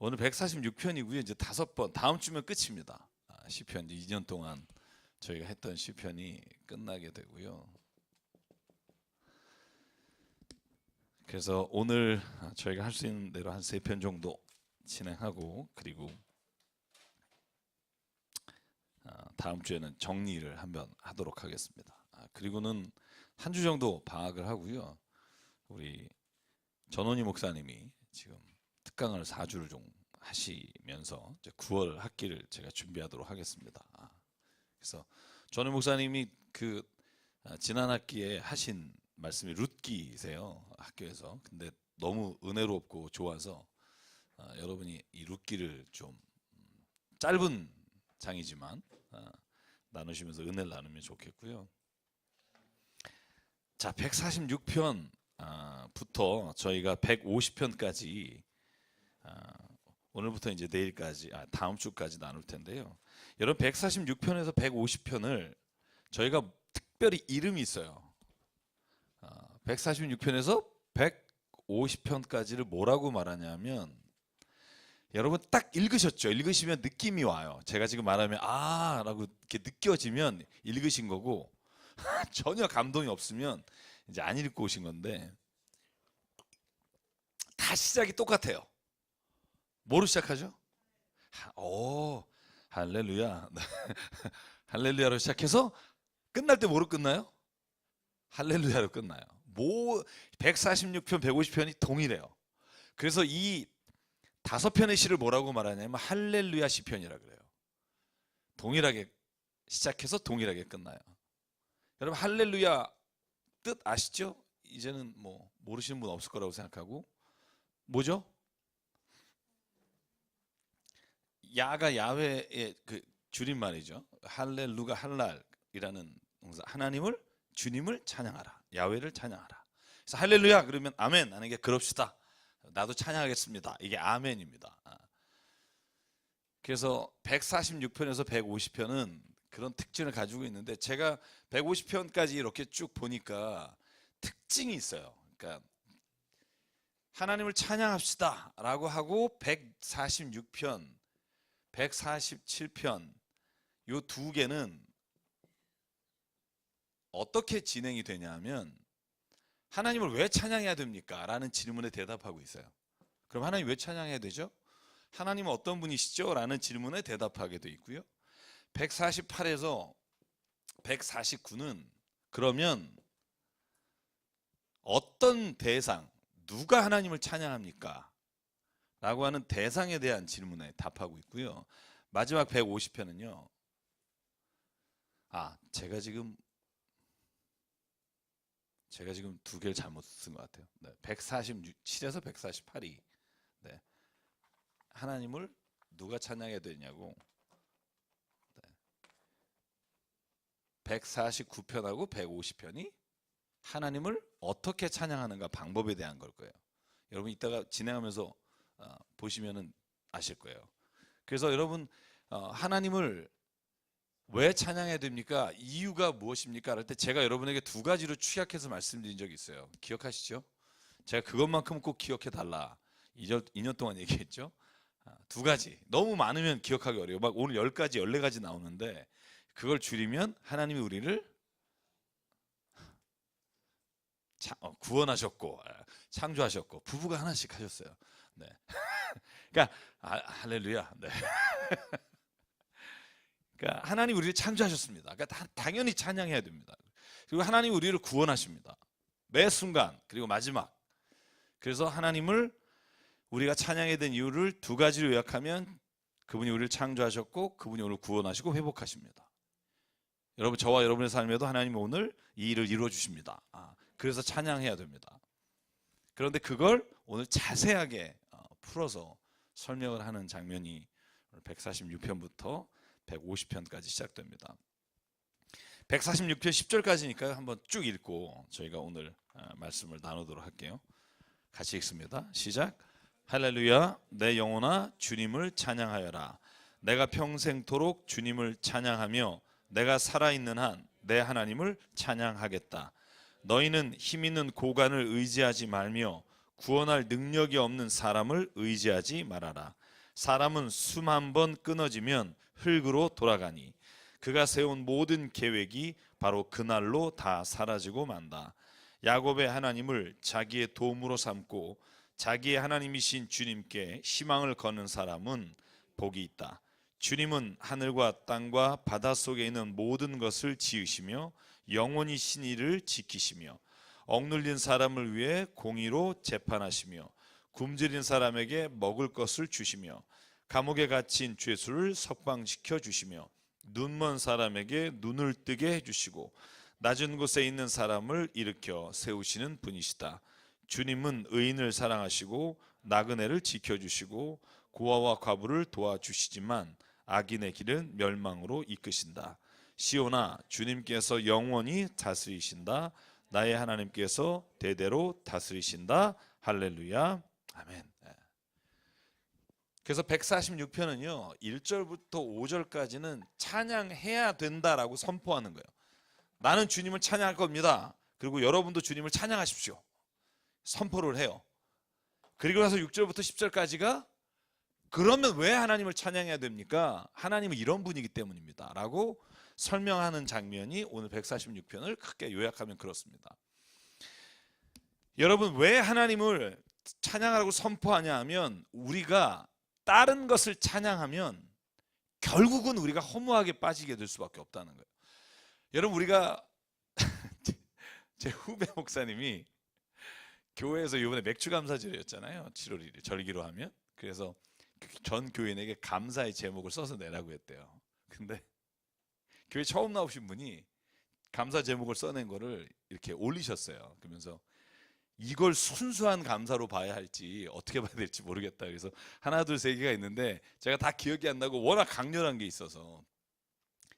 오늘 146편이고요. 이제 5번, 다음 주면 끝입니다. 시편, 2년 동안 저희가 했던 시편이 끝나게 되고요. 그래서 오늘 저희가 할 수 있는 대로 한 3편 정도 진행하고, 그리고 다음 주에는 정리를 한번 하도록 하겠습니다. 그리고는 한 주 정도 방학을 하고요. 우리 전원희 목사님이 지금 특강을 4주를 좀 하시면서 이제 9월 학기를 제가 준비하도록 하겠습니다. 그래서 전원희 목사님이 지난 학기에 하신 말씀이 룻기세요, 학교에서. 근데 너무 은혜롭고 좋아서 여러분이 이 룻기를 좀 짧은 장이지만 나누시면서 은혜를 나누면 좋겠고요. 자, 146편 부터 저희가 150편까지 오늘부터 이제 내일까지, 다음 주까지 나눌 텐데요. 여러분, 146편에서 150편을 저희가 특별히 이름이 있어요. 146편에서 150편까지를 뭐라고 말하냐면, 여러분 딱 읽으셨죠? 읽으시면 느낌이 와요. 제가 지금 말하면 라고 이렇게 느껴지면 읽으신 거고, 전혀 감동이 없으면 이제 안 읽고 오신 건데, 다 시작이 똑같아요. 뭐로 시작하죠? 할렐루야. 할렐루야로 시작해서 끝날 때 뭐로 끝나요? 할렐루야로 끝나요. 146편, 150편이 동일해요. 그래서 이 5편의 시를 뭐라고 말하냐면 할렐루야 시편이라 그래요. 동일하게 시작해서 동일하게 끝나요. 여러분, 할렐루야 뜻 아시죠? 이제는 뭐 모르시는 분 없을 거라고 생각하고, 뭐죠? 야가 야훼의 줄임말이죠. 할렐루가 할랄이라는 동사, 하나님을, 주님을 찬양하라, 야훼를 찬양하라. 그래서 할렐루야 그러면 아멘 하는 게 그럽시다, 나도 찬양하겠습니다, 이게 아멘입니다. 그래서 146편에서 150편은 그런 특징을 가지고 있는데, 제가 150편까지 이렇게 쭉 보니까 특징이 있어요. 그러니까 하나님을 찬양합시다 라고 하고 146편, 147편 요 두 개는 어떻게 진행이 되냐면, 하나님을 왜 찬양해야 됩니까? 라는 질문에 대답하고 있어요. 그럼 하나님 왜 찬양해야 되죠? 하나님은 어떤 분이시죠? 라는 질문에 대답하게 돼 있고요. 148에서 149는 그러면 어떤 대상, 누가 하나님을 찬양합니까? 라고 하는 대상에 대한 질문에 답하고 있고요. 마지막 150편은요. 제가 지금 두 개를 잘못 쓴 것 같아요. 147에서 148이 하나님을 누가 찬양해야 되냐고, 149편하고 150편이 하나님을 어떻게 찬양하는가 방법에 대한 걸 거예요. 여러분 이따가 진행하면서 보시면은 아실 거예요. 그래서 여러분, 하나님을 왜 찬양해야 됩니까? 이유가 무엇입니까? 할 때 제가 여러분에게 2가지로 취약해서 말씀드린 적이 있어요. 기억하시죠? 제가 그것만큼 꼭 기억해 달라 2년 동안 얘기했죠. 2가지. 너무 많으면 기억하기 어려워요. 막 오늘 10가지, 14가지 나오는데, 그걸 줄이면 하나님이 우리를 구원하셨고, 창조하셨고, 부부가 하나씩 하셨어요. 네. 그러니까 할렐루야. 네. 그러니까 하나님 우리를 창조하셨습니다. 그러니까 당연히 찬양해야 됩니다. 그리고 하나님 우리를 구원하십니다. 매 순간. 그리고 마지막. 그래서 하나님을 우리가 찬양해야 된 이유를 2가지로 요약하면, 그분이 우리를 창조하셨고, 그분이 우리를 구원하시고 회복하십니다. 여러분, 저와 여러분의 삶에도 하나님은 오늘 이 일을 이루어 주십니다. 그래서 찬양해야 됩니다. 그런데 그걸 오늘 자세하게 풀어서 설명을 하는 장면이 146편부터 150편까지 시작됩니다. 146편 10절까지니까요. 한번 쭉 읽고 저희가 오늘 말씀을 나누도록 할게요. 같이 읽습니다. 시작. 할렐루야, 내 영혼아 주님을 찬양하여라. 내가 평생토록 주님을 찬양하며 내가 살아있는 한 내 하나님을 찬양하겠다. 너희는 힘있는 고관을 의지하지 말며 구원할 능력이 없는 사람을 의지하지 말아라. 사람은 수만 번 끊어지면 흙으로 돌아가니 그가 세운 모든 계획이 바로 그날로 다 사라지고 만다. 야곱의 하나님을 자기의 도움으로 삼고 자기의 하나님이신 주님께 희망을 거는 사람은 복이 있다. 주님은 하늘과 땅과 바다 속에 있는 모든 것을 지으시며 영원히 신의를 지키시며 억눌린 사람을 위해 공의로 재판하시며 굶주린 사람에게 먹을 것을 주시며 감옥에 갇힌 죄수를 석방시켜 주시며 눈먼 사람에게 눈을 뜨게 해주시고 낮은 곳에 있는 사람을 일으켜 세우시는 분이시다. 주님은 의인을 사랑하시고 나그네를 지켜주시고 고아와 과부를 도와주시지만 악인의 길은 멸망으로 이끄신다. 시온아, 주님께서 영원히 다스리신다. 나의 하나님께서 대대로 다스리신다. 할렐루야. 아멘. 그래서 146편은요 1절부터 5절까지는 찬양해야 된다라고 선포하는 거예요. 나는 주님을 찬양할 겁니다. 그리고 여러분도 주님을 찬양하십시오. 선포를 해요. 그리고 나서 6절부터 10절까지가 그러면 왜 하나님을 찬양해야 됩니까? 하나님은 이런 분이기 때문입니다 라고 설명하는 장면이 오늘 146편을 크게 요약하면 그렇습니다. 여러분, 왜 하나님을 찬양하라고 선포하냐 하면 우리가 다른 것을 찬양하면 결국은 우리가 허무하게 빠지게 될 수밖에 없다는 거예요. 여러분, 우리가 제 후배 목사님이 교회에서 이번에 맥주 감사절이었잖아요. 7월 1일 절기로 하면. 그래서 전 교인에게 감사의 제목을 써서 내라고 했대요. 근데 교회 처음 나오신 분이 감사 제목을 써낸 거를 이렇게 올리셨어요. 그러면서 이걸 순수한 감사로 봐야 할지 어떻게 봐야 될지 모르겠다. 그래서 하나 둘 세 개가 있는데 제가 다 기억이 안 나고 워낙 강렬한 게 있어서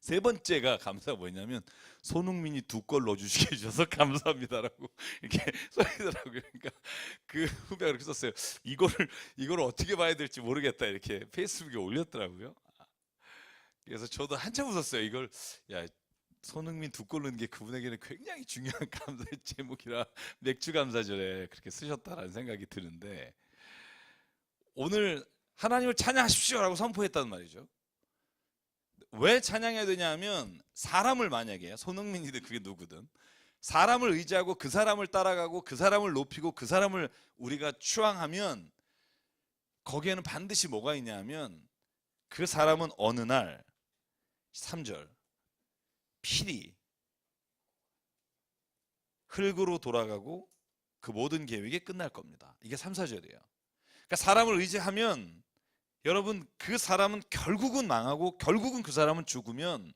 세 번째가 감사가 뭐냐면 손흥민이 2골 넣어주시게 해주셔서 감사합니다라고 이렇게 써있더라고요. 그러니까 그 후배가 그렇게 썼어요. 이걸 어떻게 봐야 될지 모르겠다 이렇게 페이스북에 올렸더라고요. 그래서 저도 한참 웃었어요. 이걸 야 손흥민 2골 넣은 게 그분에게는 굉장히 중요한 감사의 제목이라 맥주 감사절에 그렇게 쓰셨다라는 생각이 드는데 오늘 하나님을 찬양하십시오라고 선포했단 말이죠. 왜 찬양해야 되냐 하면 사람을 만약에 손흥민이든 그게 누구든 사람을 의지하고 그 사람을 따라가고 그 사람을 높이고 그 사람을 우리가 추앙하면 거기에는 반드시 뭐가 있냐 하면 그 사람은 어느 날 3절 필히 흙으로 돌아가고 그 모든 계획이 끝날 겁니다. 이게 3, 4절이에요. 그러니까 사람을 의지하면 여러분 그 사람은 결국은 망하고 결국은 그 사람은 죽으면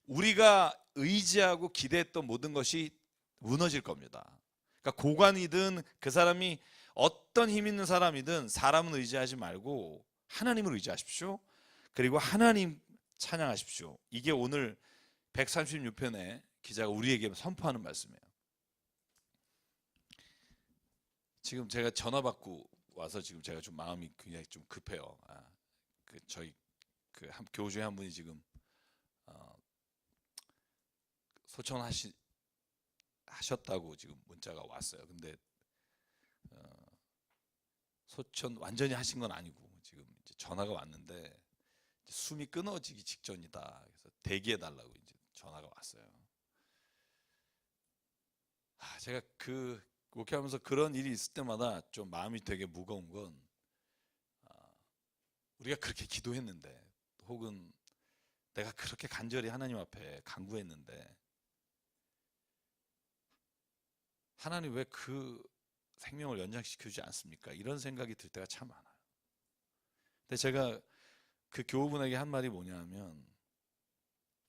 우리가 의지하고 기대했던 모든 것이 무너질 겁니다. 그러니까 고관이든 그 사람이 어떤 힘 있는 사람이든 사람은 의지하지 말고 하나님을 의지하십시오. 그리고 하나님 찬양하십시오. 이게 오늘 136편에 기자가 우리에게 선포하는 말씀이에요. 지금 제가 전화 받고 와서 지금 제가 좀 마음이 굉장히 좀 급해요. 저희 교우 중에 한 분이 지금 소천 하셨다고 지금 문자가 왔어요. 근데 소천 완전히 하신 건 아니고 지금 이제 전화가 왔는데 이제 숨이 끊어지기 직전이다. 그래서 대기해 달라고 이제 전화가 왔어요. 제가 목회하면서 그런 일이 있을 때마다 좀 마음이 되게 무거운 건 우리가 그렇게 기도했는데 혹은 내가 그렇게 간절히 하나님 앞에 간구했는데 하나님 왜 그 생명을 연장시켜주지 않습니까? 이런 생각이 들 때가 참 많아요. 근데 제가 그 교우분에게 한 말이 뭐냐면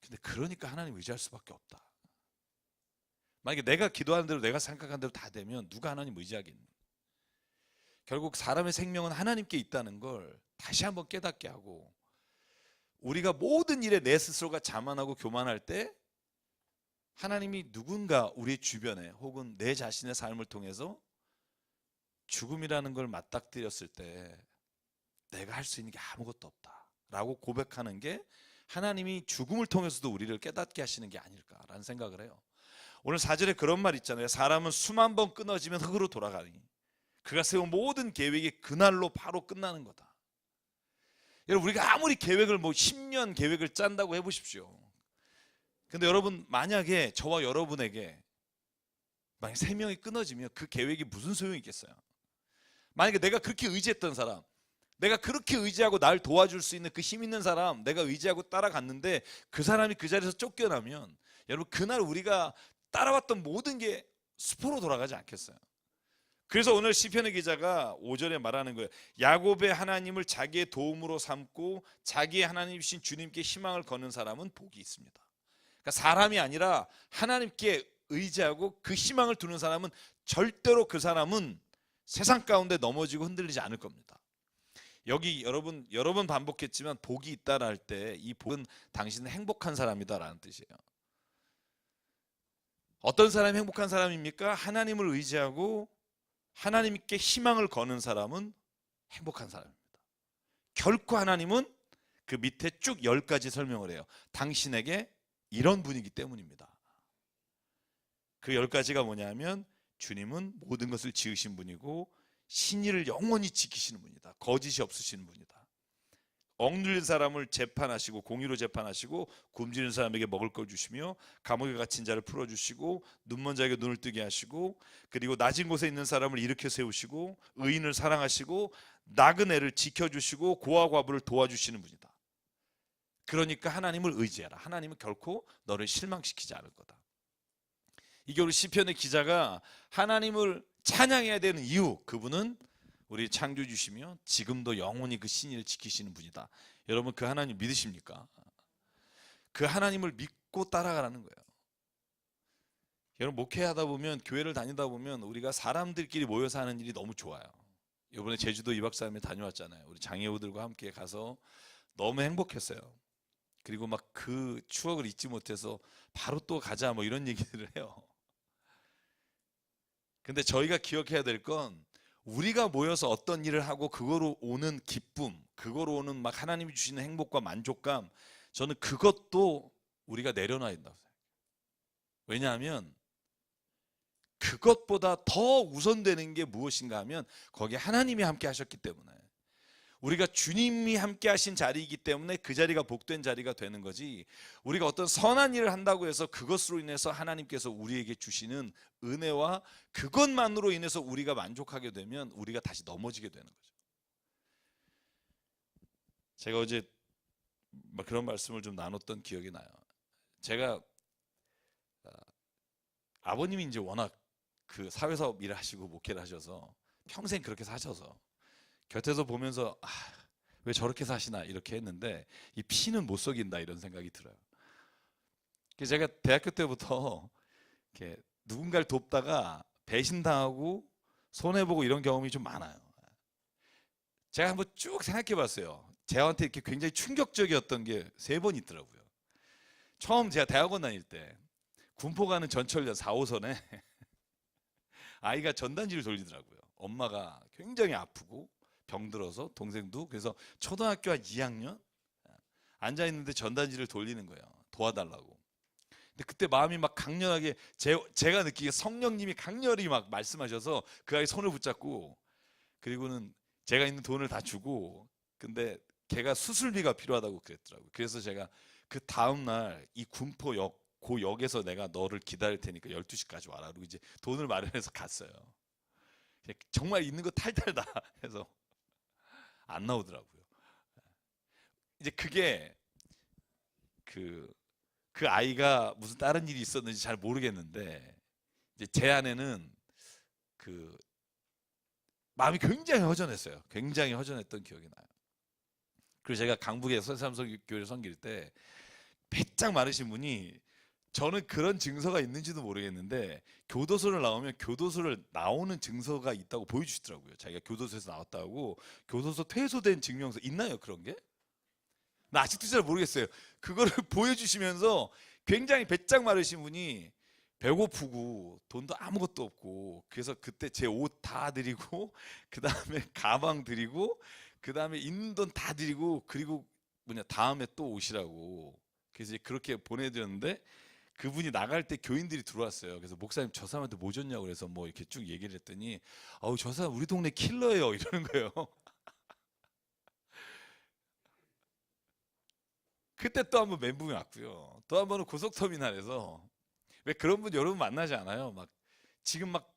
근데 그러니까 하나님 의지할 수밖에 없다. 만약에 내가 기도하는 대로 내가 생각한 대로 다 되면 누가 하나님 의지하겠니? 결국 사람의 생명은 하나님께 있다는 걸 다시 한번 깨닫게 하고 우리가 모든 일에 내 스스로가 자만하고 교만할 때 하나님이 누군가 우리 주변에 혹은 내 자신의 삶을 통해서 죽음이라는 걸 맞닥뜨렸을 때 내가 할 수 있는 게 아무것도 없다 라고 고백하는 게 하나님이 죽음을 통해서도 우리를 깨닫게 하시는 게 아닐까라는 생각을 해요. 오늘 4절에 그런 말 있잖아요. 사람은 수만 번 끊어지면 흙으로 돌아가니 그가 세운 모든 계획이 그날로 바로 끝나는 거다. 여러분 우리가 아무리 계획을 뭐 10년 계획을 짠다고 해보십시오. 근데 여러분 만약에 저와 여러분에게 만약 3명이 끊어지면 그 계획이 무슨 소용이 있겠어요? 만약에 내가 그렇게 의지했던 사람, 내가 그렇게 의지하고 날 도와줄 수 있는 그 힘 있는 사람 내가 의지하고 따라갔는데 그 사람이 그 자리에서 쫓겨나면 여러분 그날 우리가 따라왔던 모든 게 수포로 돌아가지 않겠어요? 그래서 오늘 시편의 기자가 5절에 말하는 거예요. 야곱의 하나님을 자기의 도움으로 삼고 자기의 하나님이신 주님께 희망을 거는 사람은 복이 있습니다. 그러니까 사람이 아니라 하나님께 의지하고 그 희망을 두는 사람은 절대로 그 사람은 세상 가운데 넘어지고 흔들리지 않을 겁니다. 여기 여러 번 반복했지만 복이 있다라 할 때 이 복은 당신은 행복한 사람이다라는 뜻이에요. 어떤 사람이 행복한 사람입니까? 하나님을 의지하고 하나님께 희망을 거는 사람은 행복한 사람입니다. 결코 하나님은 그 밑에 쭉 10가지 설명을 해요. 당신에게 이런 분이기 때문입니다. 그 10가지가 뭐냐면 주님은 모든 것을 지으신 분이고 신의를 영원히 지키시는 분이다. 거짓이 없으시는 분이다. 억눌린 사람을 재판하시고 공의로 재판하시고 굶주린 사람에게 먹을 걸 주시며 감옥에 갇힌 자를 풀어주시고 눈먼 자에게 눈을 뜨게 하시고 그리고 낮은 곳에 있는 사람을 일으켜 세우시고 의인을 사랑하시고 나그네를 지켜주시고 고아 과부를 도와주시는 분이다. 그러니까 하나님을 의지해라. 하나님은 결코 너를 실망시키지 않을 거다. 이게 우리 시편의 기자가 하나님을 찬양해야 되는 이유, 그분은 우리 창조주시며 지금도 영원히 그 신의를 지키시는 분이다. 여러분 그 하나님 믿으십니까? 그 하나님을 믿고 따라가라는 거예요. 여러분 목회하다 보면 교회를 다니다 보면 우리가 사람들끼리 모여서 하는 일이 너무 좋아요. 이번에 제주도 2박 3일 다녀왔잖아요. 우리 장애우들과 함께 가서 너무 행복했어요. 그리고 막 그 추억을 잊지 못해서 바로 또 가자 뭐 이런 얘기들을 해요. 근데 저희가 기억해야 될 건 우리가 모여서 어떤 일을 하고 그거로 오는 기쁨, 그거로 오는 막 하나님이 주시는 행복과 만족감, 저는 그것도 우리가 내려놔야 된다고 생각해요. 왜냐하면 그것보다 더 우선되는 게 무엇인가 하면 거기에 하나님이 함께 하셨기 때문에, 우리가 주님이 함께 하신 자리이기 때문에 그 자리가 복된 자리가 되는 거지, 우리가 어떤 선한 일을 한다고 해서 그것으로 인해서 하나님께서 우리에게 주시는 은혜와 그것만으로 인해서 우리가 만족하게 되면 우리가 다시 넘어지게 되는 거죠. 제가 어제 그런 말씀을 좀 나눴던 기억이 나요. 제가 아버님이 이제 워낙 그 사회사업 일을 하시고 목회를 하셔서 평생 그렇게 사셔서 곁에서 보면서 왜 저렇게 사시나 이렇게 했는데 이 피는 못 속인다 이런 생각이 들어요. 그래서 제가 대학교 때부터 이렇게 누군가를 돕다가 배신당하고 손해보고 이런 경험이 좀 많아요. 제가 한번 쭉 생각해 봤어요. 저한테 이렇게 굉장히 충격적이었던 게 3번 있더라고요. 처음 제가 대학원 다닐 때 군포 가는 전철역 4호선에 아이가 전단지를 돌리더라고요. 엄마가 굉장히 아프고 병들어서 동생도, 그래서 초등학교 한 2학년 앉아있는데 전단지를 돌리는 거예요. 도와달라고. 근데 그때 마음이 막 강렬하게 제가 느끼기에 성령님이 강렬히 막 말씀하셔서 그 아이 손을 붙잡고, 그리고는 제가 있는 돈을 다 주고, 근데 걔가 수술비가 필요하다고 그랬더라고요. 그래서 제가 그 다음날 이 군포역 그 역에서 내가 너를 기다릴 테니까 12시까지 와라. 그리고 이제 돈을 마련해서 갔어요. 정말 있는 거 탈탈 다 해서 안 나오더라고요. 이제 그게 그 아이가 무슨 다른 일이 있었는지 잘 모르겠는데 이제 제 안에는 그 마음이 굉장히 허전했어요. 굉장히 허전했던 기억이 나요. 그리고 제가 강북에 선삼성교회를 섬길 때 배짱 마르신 분이, 저는 그런 증서가 있는지도 모르겠는데 교도소를 나오면 교도소를 나오는 증서가 있다고 보여주시더라고요. 자기가 교도소에서 나왔다고 교도소 퇴소된 증명서 있나요? 그런 게? 나 아직도 잘 모르겠어요. 그거를 보여주시면서 굉장히 배짱 마르신 분이 배고프고 돈도 아무것도 없고, 그래서 그때 제 옷 다 드리고 그 다음에 가방 드리고 그 다음에 있는 돈 다 드리고, 그리고 다음에 또 오시라고, 그래서 그렇게 보내드렸는데 그분이 나갈 때 교인들이 들어왔어요. 그래서 목사님 저 사람한테 뭐 줬냐고 그래서 뭐 이렇게 쭉 얘기를 했더니 저 사람 우리 동네 킬러예요 이러는 거예요. 그때 또 한 번 멘붕이 왔고요. 또 한 번은 고속터미널에서, 왜 그런 분 여러분 만나지 않아요? 막 지금 막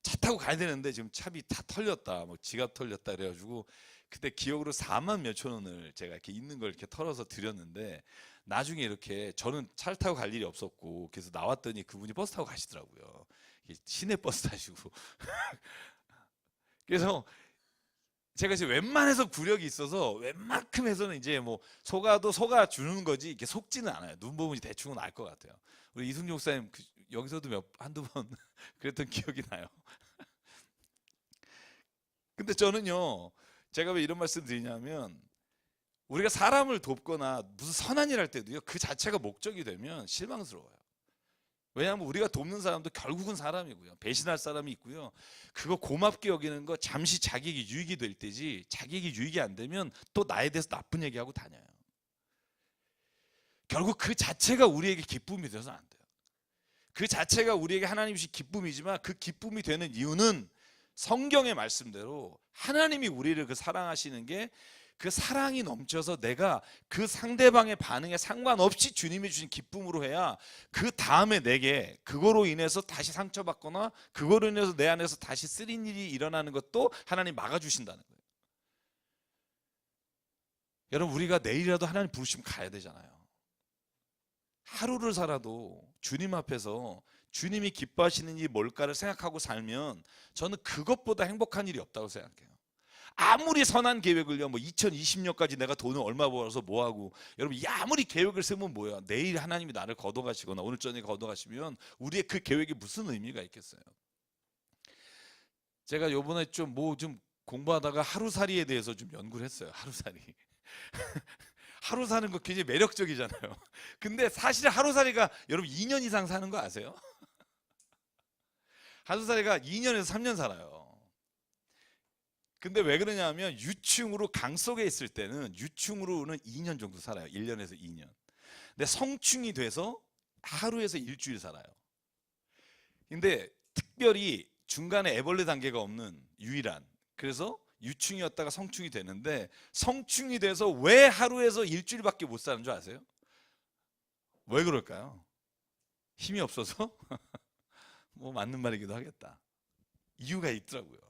차 타고 가야 되는데 지금 차비 다 털렸다, 뭐 지갑 털렸다 그래가지고 그때 기억으로 4만 몇천 원을 제가 이렇게 있는 걸 이렇게 털어서 드렸는데, 나중에 이렇게 저는 차를 타고 갈 일이 없었고 그래서 나왔더니 그분이 버스 타고 가시더라고요. 시내 버스 타시고. 그래서 제가 이제 웬만해서 구력이 있어서 웬만큼 해서는 이제 뭐 속아도 속아 주는 거지 이렇게 속지는 않아요. 눈 보면 대충은 알 것 같아요. 우리 이승용 목사님 여기서도 한두 번 그랬던 기억이 나요. 근데 저는요, 제가 왜 이런 말씀 드리냐면, 우리가 사람을 돕거나 무슨 선한 일 할 때도요, 그 자체가 목적이 되면 실망스러워요. 왜냐하면 우리가 돕는 사람도 결국은 사람이고요, 배신할 사람이 있고요, 그거 고맙게 여기는 거 잠시 자기에게 유익이 될 때지, 자기에게 유익이 안 되면 또 나에 대해서 나쁜 얘기하고 다녀요. 결국 그 자체가 우리에게 기쁨이 돼서는 안 돼요. 그 자체가 우리에게 하나님 주신 기쁨이지만, 그 기쁨이 되는 이유는 성경의 말씀대로 하나님이 우리를 그 사랑하시는 게, 그 사랑이 넘쳐서 내가 그 상대방의 반응에 상관없이 주님이 주신 기쁨으로 해야 그 다음에 내게 그거로 인해서 다시 상처받거나 그거로 인해서 내 안에서 다시 쓰린 일이 일어나는 것도 하나님 막아주신다는 거예요. 여러분, 우리가 내일이라도 하나님 부르시면 가야 되잖아요. 하루를 살아도 주님 앞에서 주님이 기뻐하시는 일이 뭘까를 생각하고 살면 저는 그것보다 행복한 일이 없다고 생각해요. 아무리 선한 계획을요, 뭐 2020년까지 내가 돈을 얼마 벌어서 뭐하고, 여러분 아무리 계획을 세우면 뭐야, 내일 하나님이 나를 걷어가시거나 오늘 저녁에 걷어가시면 우리의 그 계획이 무슨 의미가 있겠어요. 제가 요번에 좀 공부하다가 하루살이에 대해서 좀 연구를 했어요. 하루살이. 하루 사는 거 굉장히 매력적이잖아요. 근데 사실 하루살이가 여러분 2년 이상 사는 거 아세요? 하루살이가 2년에서 3년 살아요. 근데 왜 그러냐면, 유충으로 강 속에 있을 때는 유충으로는 2년 정도 살아요. 1년에서 2년. 근데 성충이 돼서 하루에서 일주일 살아요. 근데 특별히 중간에 애벌레 단계가 없는 유일한, 그래서 유충이었다가 성충이 되는데, 성충이 돼서 왜 하루에서 일주일밖에 못 사는 줄 아세요? 왜 그럴까요? 힘이 없어서? 뭐 맞는 말이기도 하겠다. 이유가 있더라고요.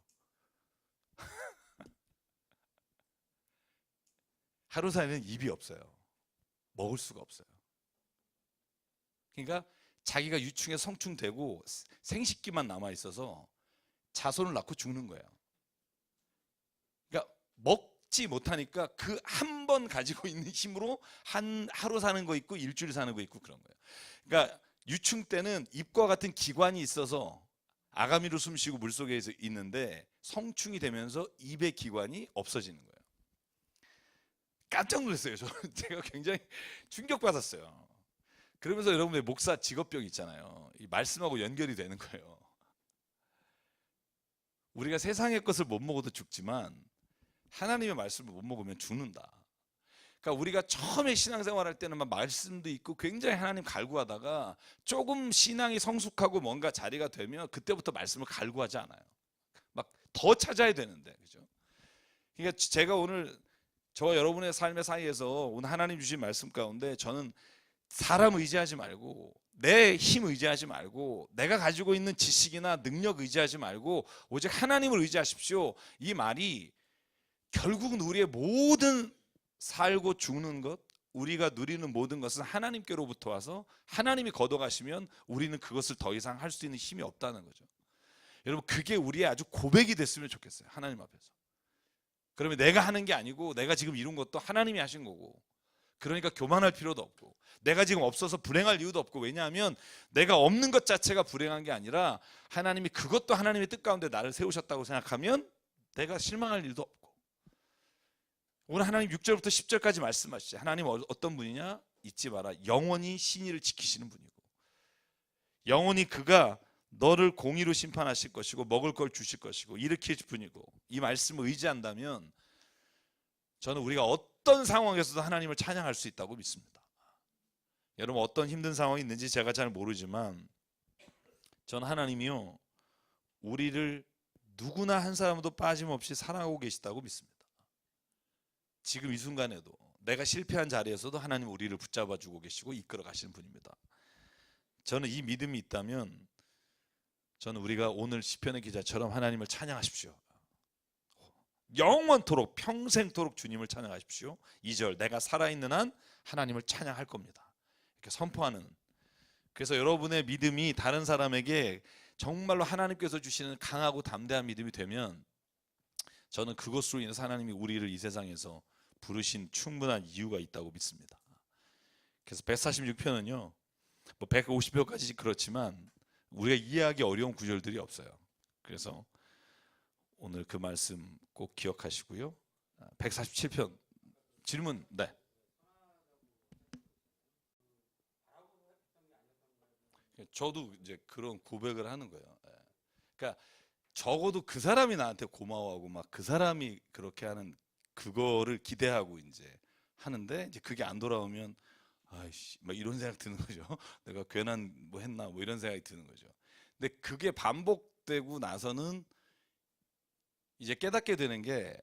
하루살이는 입이 없어요. 먹을 수가 없어요. 그러니까 자기가 유충에 성충되고 생식기만 남아 있어서 자손을 낳고 죽는 거예요. 그러니까 먹지 못하니까 그 한 번 가지고 있는 힘으로 하루 사는 거 있고 일주일 사는 거 있고 그런 거예요. 그러니까 유충 때는 입과 같은 기관이 있어서 아가미로 숨쉬고 물속에 있는데, 성충이 되면서 입의 기관이 없어지는 거예요. 깜짝 놀랐어요. 제가 굉장히 충격받았어요. 그러면서 여러분의 목사 직업병 있잖아요. 이 말씀하고 연결이 되는 거예요. 우리가 세상의 것을 못 먹어도 죽지만 하나님의 말씀을 못 먹으면 죽는다. 그러니까 우리가 처음에 신앙생활 할 때는 막 말씀도 있고 굉장히 하나님 갈구하다가 조금 신앙이 성숙하고 뭔가 자리가 되면 그때부터 말씀을 갈구하지 않아요. 막 더 찾아야 되는데, 그죠? 그러니까 제가 오늘 저와 여러분의 삶의 사이에서 오늘 하나님 주신 말씀 가운데, 저는 사람 의지하지 말고 내 힘 의지하지 말고 내가 가지고 있는 지식이나 능력 의지하지 말고 오직 하나님을 의지하십시오. 이 말이 결국은 우리의 모든 살고 죽는 것, 우리가 누리는 모든 것은 하나님께로부터 와서 하나님이 걷어가시면 우리는 그것을 더 이상 할 수 있는 힘이 없다는 거죠. 여러분, 그게 우리의 아주 고백이 됐으면 좋겠어요. 하나님 앞에서. 그러면 내가 하는 게 아니고 내가 지금 이룬 것도 하나님이 하신 거고, 그러니까 교만할 필요도 없고 내가 지금 없어서 불행할 이유도 없고, 왜냐하면 내가 없는 것 자체가 불행한 게 아니라 하나님이 그것도 하나님의 뜻 가운데 나를 세우셨다고 생각하면 내가 실망할 일도 없고. 오늘 하나님 6절부터 10절까지 말씀하시죠. 하나님 어떤 분이냐? 잊지 마라. 영원히 신의를 지키시는 분이고, 영원히 그가 너를 공의로 심판하실 것이고 먹을 걸 주실 것이고 일으킬 분이고, 이 말씀을 의지한다면 저는 우리가 어떤 상황에서도 하나님을 찬양할 수 있다고 믿습니다. 여러분, 어떤 힘든 상황이 있는지 제가 잘 모르지만 저는 하나님이요, 우리를 누구나 한 사람도 빠짐없이 사랑하고 계시다고 믿습니다. 지금 이 순간에도 내가 실패한 자리에서도 하나님 우리를 붙잡아 주고 계시고 이끌어 가시는 분입니다. 저는 이 믿음이 있다면 저는 우리가 오늘 시편의 기자처럼 하나님을 찬양하십시오. 영원토록 평생토록 주님을 찬양하십시오. 2절 내가 살아있는 한 하나님을 찬양할 겁니다. 이렇게 선포하는. 그래서 여러분의 믿음이 다른 사람에게 정말로 하나님께서 주시는 강하고 담대한 믿음이 되면 저는 그것으로 인해서 하나님이 우리를 이 세상에서 부르신 충분한 이유가 있다고 믿습니다. 그래서 146편은요 뭐 150편까지 그렇지만 우리가 이해하기 어려운 구절들이 없어요. 그래서 오늘 그 말씀 꼭 기억하시고요. 147편 질문. 네. 저도 이제 그런 고백을 하는 거예요. 그러니까 적어도 그 사람이 나한테 고마워하고 막 그 사람이 그렇게 하는 그거를 기대하고 이제 하는데 이제 그게 안 돌아오면 아이씨 막 이런 생각 드는 거죠. 내가 괜한 뭐 했나 뭐 이런 생각이 드는 거죠. 근데 그게 반복되고 나서는 이제 깨닫게 되는 게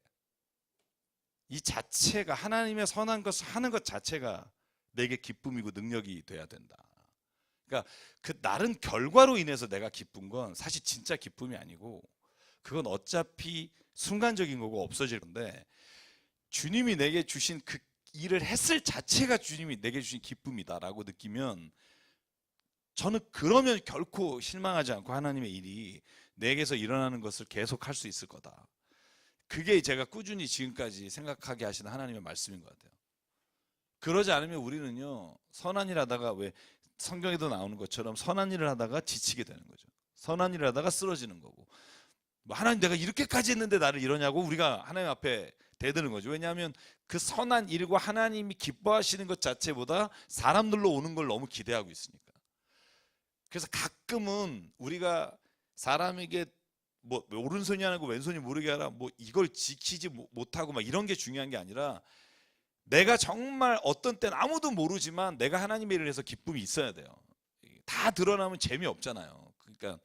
이 자체가 하나님의 선한 것을 하는 것 자체가 내게 기쁨이고 능력이 돼야 된다. 그러니까 그 다른 결과로 인해서 내가 기쁜 건 사실 진짜 기쁨이 아니고 그건 어차피 순간적인 거고 없어질 건데 주님이 내게 주신 그 일을 했을 자체가 주님이 내게 주신 기쁨이다라고 느끼면 저는 그러면 결코 실망하지 않고 하나님의 일이 내게서 일어나는 것을 계속 할 수 있을 거다. 그게 제가 꾸준히 지금까지 생각하게 하시는 하나님의 말씀인 것 같아요. 그러지 않으면 우리는요 선한 일 하다가 왜 성경에도 나오는 것처럼 선한 일을 하다가 지치게 되는 거죠. 선한 일을 하다가 쓰러지는 거고 뭐 하나님 내가 이렇게까지 했는데 나를 이러냐고 우리가 하나님 앞에 대드는 거죠. 왜냐하면 그 선한 일과 하나님이 기뻐하시는 것 자체보다 사람들로 오는 걸 너무 기대하고 있으니까. 그래서 가끔은 우리가 사람에게 뭐 오른손이 하고 왼손이 모르게 하라 뭐 이걸 지키지 못하고 막 이런 게 중요한 게 아니라 내가 정말 어떤 때는 아무도 모르지만 내가 하나님의 일을 해서 기쁨이 있어야 돼요. 다 드러나면 재미없잖아요. 그러니까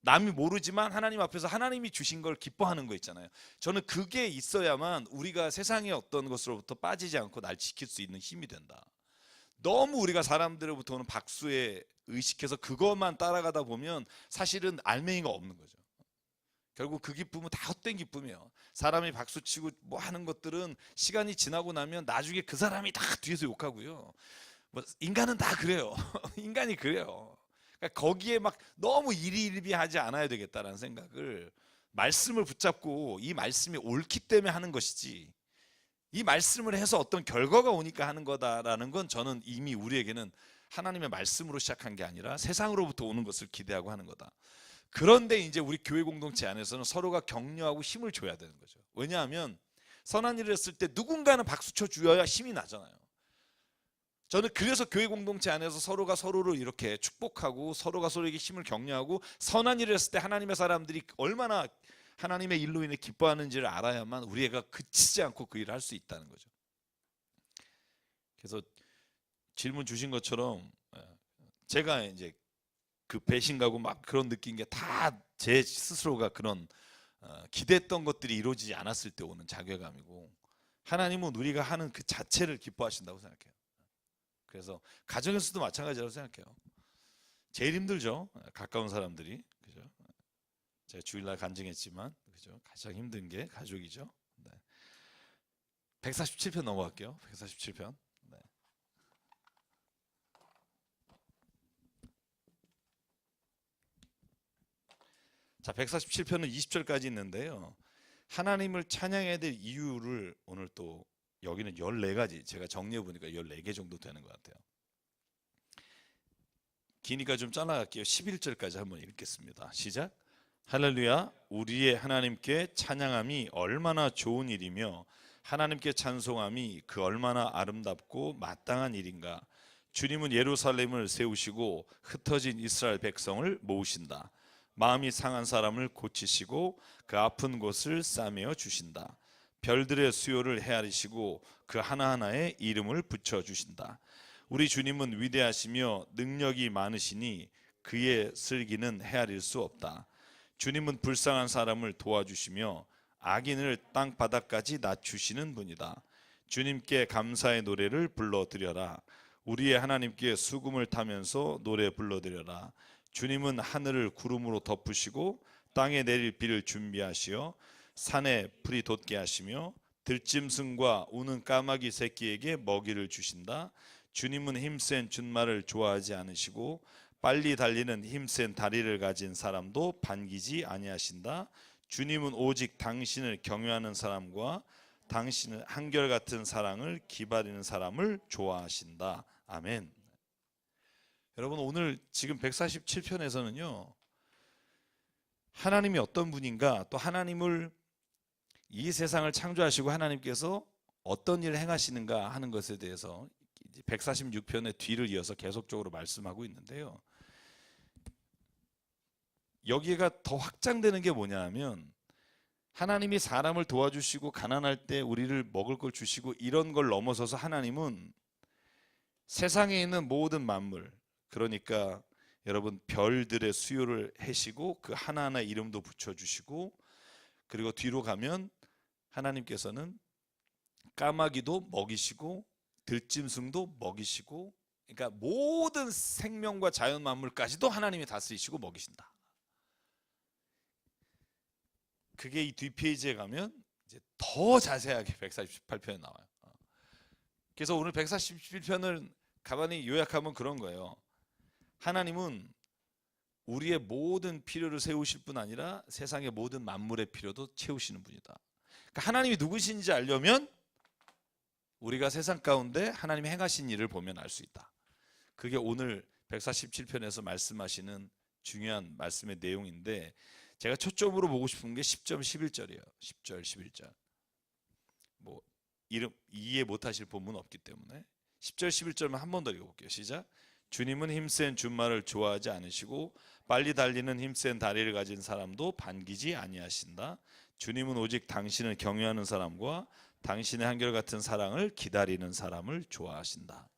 남이 모르지만 하나님 앞에서 하나님이 주신 걸 기뻐하는 거 있잖아요. 저는 그게 있어야만 우리가 세상의 어떤 것으로부터 빠지지 않고 날 지킬 수 있는 힘이 된다. 너무 우리가 사람들로부터 오는 박수에 의식해서 그것만 따라가다 보면 사실은 알맹이가 없는 거죠. 결국 그 기쁨은 다 헛된 기쁨이에요. 사람이 박수치고 뭐 하는 것들은 시간이 지나고 나면 나중에 그 사람이 다 뒤에서 욕하고요. 뭐 인간은 다 그래요. 인간이 그래요. 그러니까 거기에 막 너무 일희일비하지 않아야 되겠다라는 생각을 말씀을 붙잡고 이 말씀이 옳기 때문에 하는 것이지 이 말씀을 해서 어떤 결과가 오니까 하는 거다라는 건 저는 이미 우리에게는 하나님의 말씀으로 시작한 게 아니라 세상으로부터 오는 것을 기대하고 하는 거다. 그런데 이제 우리 교회 공동체 안에서는 서로가 격려하고 힘을 줘야 되는 거죠. 왜냐하면 선한 일을 했을 때 누군가는 박수 쳐 주어야 힘이 나잖아요. 저는 그래서 교회 공동체 안에서 서로가 서로를 이렇게 축복하고 서로가 서로에게 힘을 격려하고 선한 일을 했을 때 하나님의 사람들이 얼마나 하나님의 일로 인해 기뻐하는지를 알아야만 우리가 그치지 않고 그 일을 할 수 있다는 거죠. 그래서 질문 주신 것처럼 제가 이제 그 배신가고 막 그런 느낀 게 다 제 스스로가 그런 기대했던 것들이 이루어지지 않았을 때 오는 자괴감이고 하나님은 우리가 하는 그 자체를 기뻐하신다고 생각해요. 그래서 가정에서도 마찬가지라고 생각해요. 제일 힘들죠. 가까운 사람들이. 그죠? 제가 주일날 간증했지만 그죠? 가장 힘든 게 가족이죠. 네. 147편 넘어갈게요. 147편. 네. 자, 147편은 20절까지 있는데요. 하나님을 찬양해야 될 이유를 오늘 또 여기는 14가지 제가 정리해 보니까 14개 정도 되는 것 같아요. 기니까 좀 잘라갈게요. 11절까지 한번 읽겠습니다. 시작. 할렐루야. 우리의 하나님께 찬양함이 얼마나 좋은 일이며 하나님께 찬송함이 그 얼마나 아름답고 마땅한 일인가. 주님은 예루살렘을 세우시고 흩어진 이스라엘 백성을 모으신다. 마음이 상한 사람을 고치시고 그 아픈 곳을 싸매어 주신다. 별들의 수요를 헤아리시고 그 하나하나에 이름을 붙여주신다. 우리 주님은 위대하시며 능력이 많으시니 그의 슬기는 헤아릴 수 없다. 주님은 불쌍한 사람을 도와주시며 악인을 땅바닥까지 낮추시는 분이다. 주님께 감사의 노래를 불러드려라. 우리의 하나님께 수금을 타면서 노래 불러드려라. 주님은 하늘을 구름으로 덮으시고 땅에 내릴 비를 준비하시어 산에 풀이 돋게 하시며 들짐승과 우는 까마귀 새끼에게 먹이를 주신다. 주님은 힘센 준말을 좋아하지 않으시고 빨리 달리는 힘센 다리를 가진 사람도 반기지 아니하신다. 주님은 오직 당신을 경외하는 사람과 당신은 한결같은 사랑을 기다리는 사람을 좋아하신다. 아멘. 여러분, 오늘 지금 147편에서는요 하나님이 어떤 분인가, 또 하나님을 이 세상을 창조하시고 하나님께서 어떤 일을 행하시는가 하는 것에 대해서 146편의 뒤를 이어서 계속적으로 말씀하고 있는데요, 여기가 더 확장되는 게 뭐냐 하면, 하나님이 사람을 도와주시고 가난할 때 우리를 먹을 걸 주시고 이런 걸 넘어서서 하나님은 세상에 있는 모든 만물, 그러니까 여러분 별들의 수요를 해시고 그 하나하나 이름도 붙여주시고, 그리고 뒤로 가면 하나님께서는 까마귀도 먹이시고 들짐승도 먹이시고, 그러니까 모든 생명과 자연 만물까지도 하나님이 다스리시고 먹이신다. 그게 이 뒷페이지에 가면 이제 더 자세하게 148편에 나와요. 그래서 오늘 147편을 가만히 요약하면 그런 거예요. 하나님은 우리의 모든 필요를 세우실 뿐 아니라 세상의 모든 만물의 필요도 채우시는 분이다. 그러니까 하나님이 누구신지 알려면 우리가 세상 가운데 하나님이 행하신 일을 보면 알 수 있다. 그게 오늘 147편에서 말씀하시는 중요한 말씀의 내용인데, 제가 초점으로 보고 싶은 게 10절 11절이에요. 10절 11절. 뭐 이해 못하실 본문 없기 때문에 10절 11절만 한 번 더 읽어볼게요. 시작. 주님은 힘센 준말을 좋아하지 않으시고 빨리 달리는 힘센 다리를 가진 사람도 반기지 아니하신다. 주님은 오직 당신을 경외하는 사람과 당신의 한결같은 사랑을 기다리는 사람을 좋아하신다.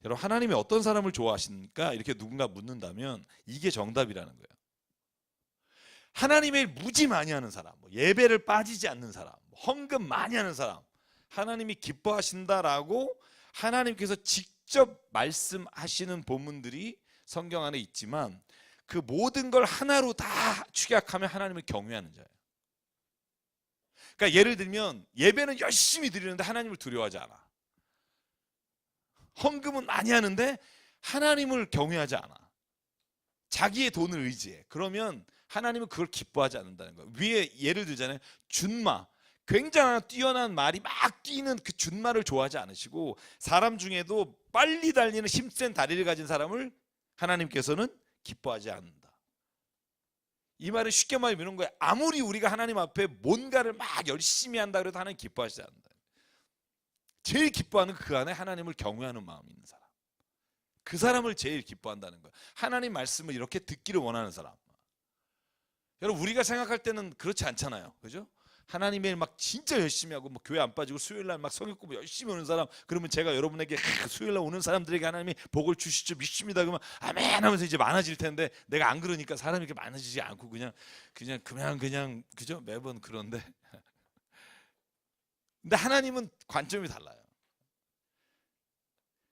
여러분, 하나님이 어떤 사람을 좋아하십니까? 이렇게 누군가 묻는다면 이게 정답이라는 거예요. 하나님의 무지 많이 하는 사람, 예배를 빠지지 않는 사람, 헌금 많이 하는 사람, 하나님이 기뻐하신다라고 하나님께서 직접 말씀하시는 본문들이 성경 안에 있지만, 그 모든 걸 하나로 다 축약하면 하나님을 경외하는 자예요. 그러니까 예를 들면 예배는 열심히 드리는데 하나님을 두려워하지 않아. 헌금은 많이 하는데 하나님을 경외하지 않아. 자기의 돈을 의지해. 그러면 하나님은 그걸 기뻐하지 않는다는 거예요. 위에 예를 들자면 준마, 굉장한 뛰어난 말이 막 뛰는 그 준마를 좋아하지 않으시고, 사람 중에도 빨리 달리는 힘센 다리를 가진 사람을 하나님께서는 기뻐하지 않는다. 이 말은 쉽게 말하면 이런 거예요. 아무리 우리가 하나님 앞에 뭔가를 막 열심히 한다 그래도 하나님 기뻐하지 않는다. 제일 기뻐하는 그 안에 하나님을 경외하는 마음이 있는 사람, 그 사람을 제일 기뻐한다는 거예요. 하나님 말씀을 이렇게 듣기를 원하는 사람. 여러분, 우리가 생각할 때는 그렇지 않잖아요, 그죠? 하나님의 막 진짜 열심히 하고 뭐 교회 안 빠지고 수요일날 막 성경 공부 열심히 오는 사람, 그러면 제가 여러분에게 수요일날 오는 사람들에게 하나님이 복을 주시죠 믿습니다 그러면 아멘 하면서 이제 많아질 텐데, 내가 안 그러니까 사람이 이렇게 많아지지 않고 그냥 그죠? 매번 그런데 근데 하나님은 관점이 달라요.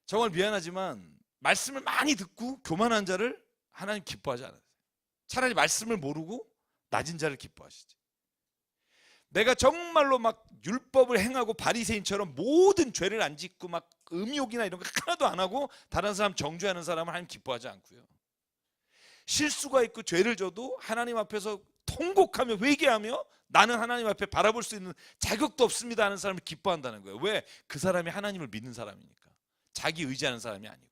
정말 미안하지만 말씀을 많이 듣고 교만한 자를 하나님 기뻐하지 않아요. 차라리 말씀을 모르고 낮은 자를 기뻐하시지. 내가 정말로 막 율법을 행하고 바리새인처럼 모든 죄를 안 짓고 막 음욕이나 이런 거 하나도 안 하고 다른 사람 정죄하는 사람을 하나님 기뻐하지 않고요. 실수가 있고 죄를 져도 하나님 앞에서 통곡하며 회개하며 나는 하나님 앞에 바라볼 수 있는 자격도 없습니다 하는 사람을 기뻐한다는 거예요. 왜? 그 사람이 하나님을 믿는 사람이니까. 자기 의지하는 사람이 아니고.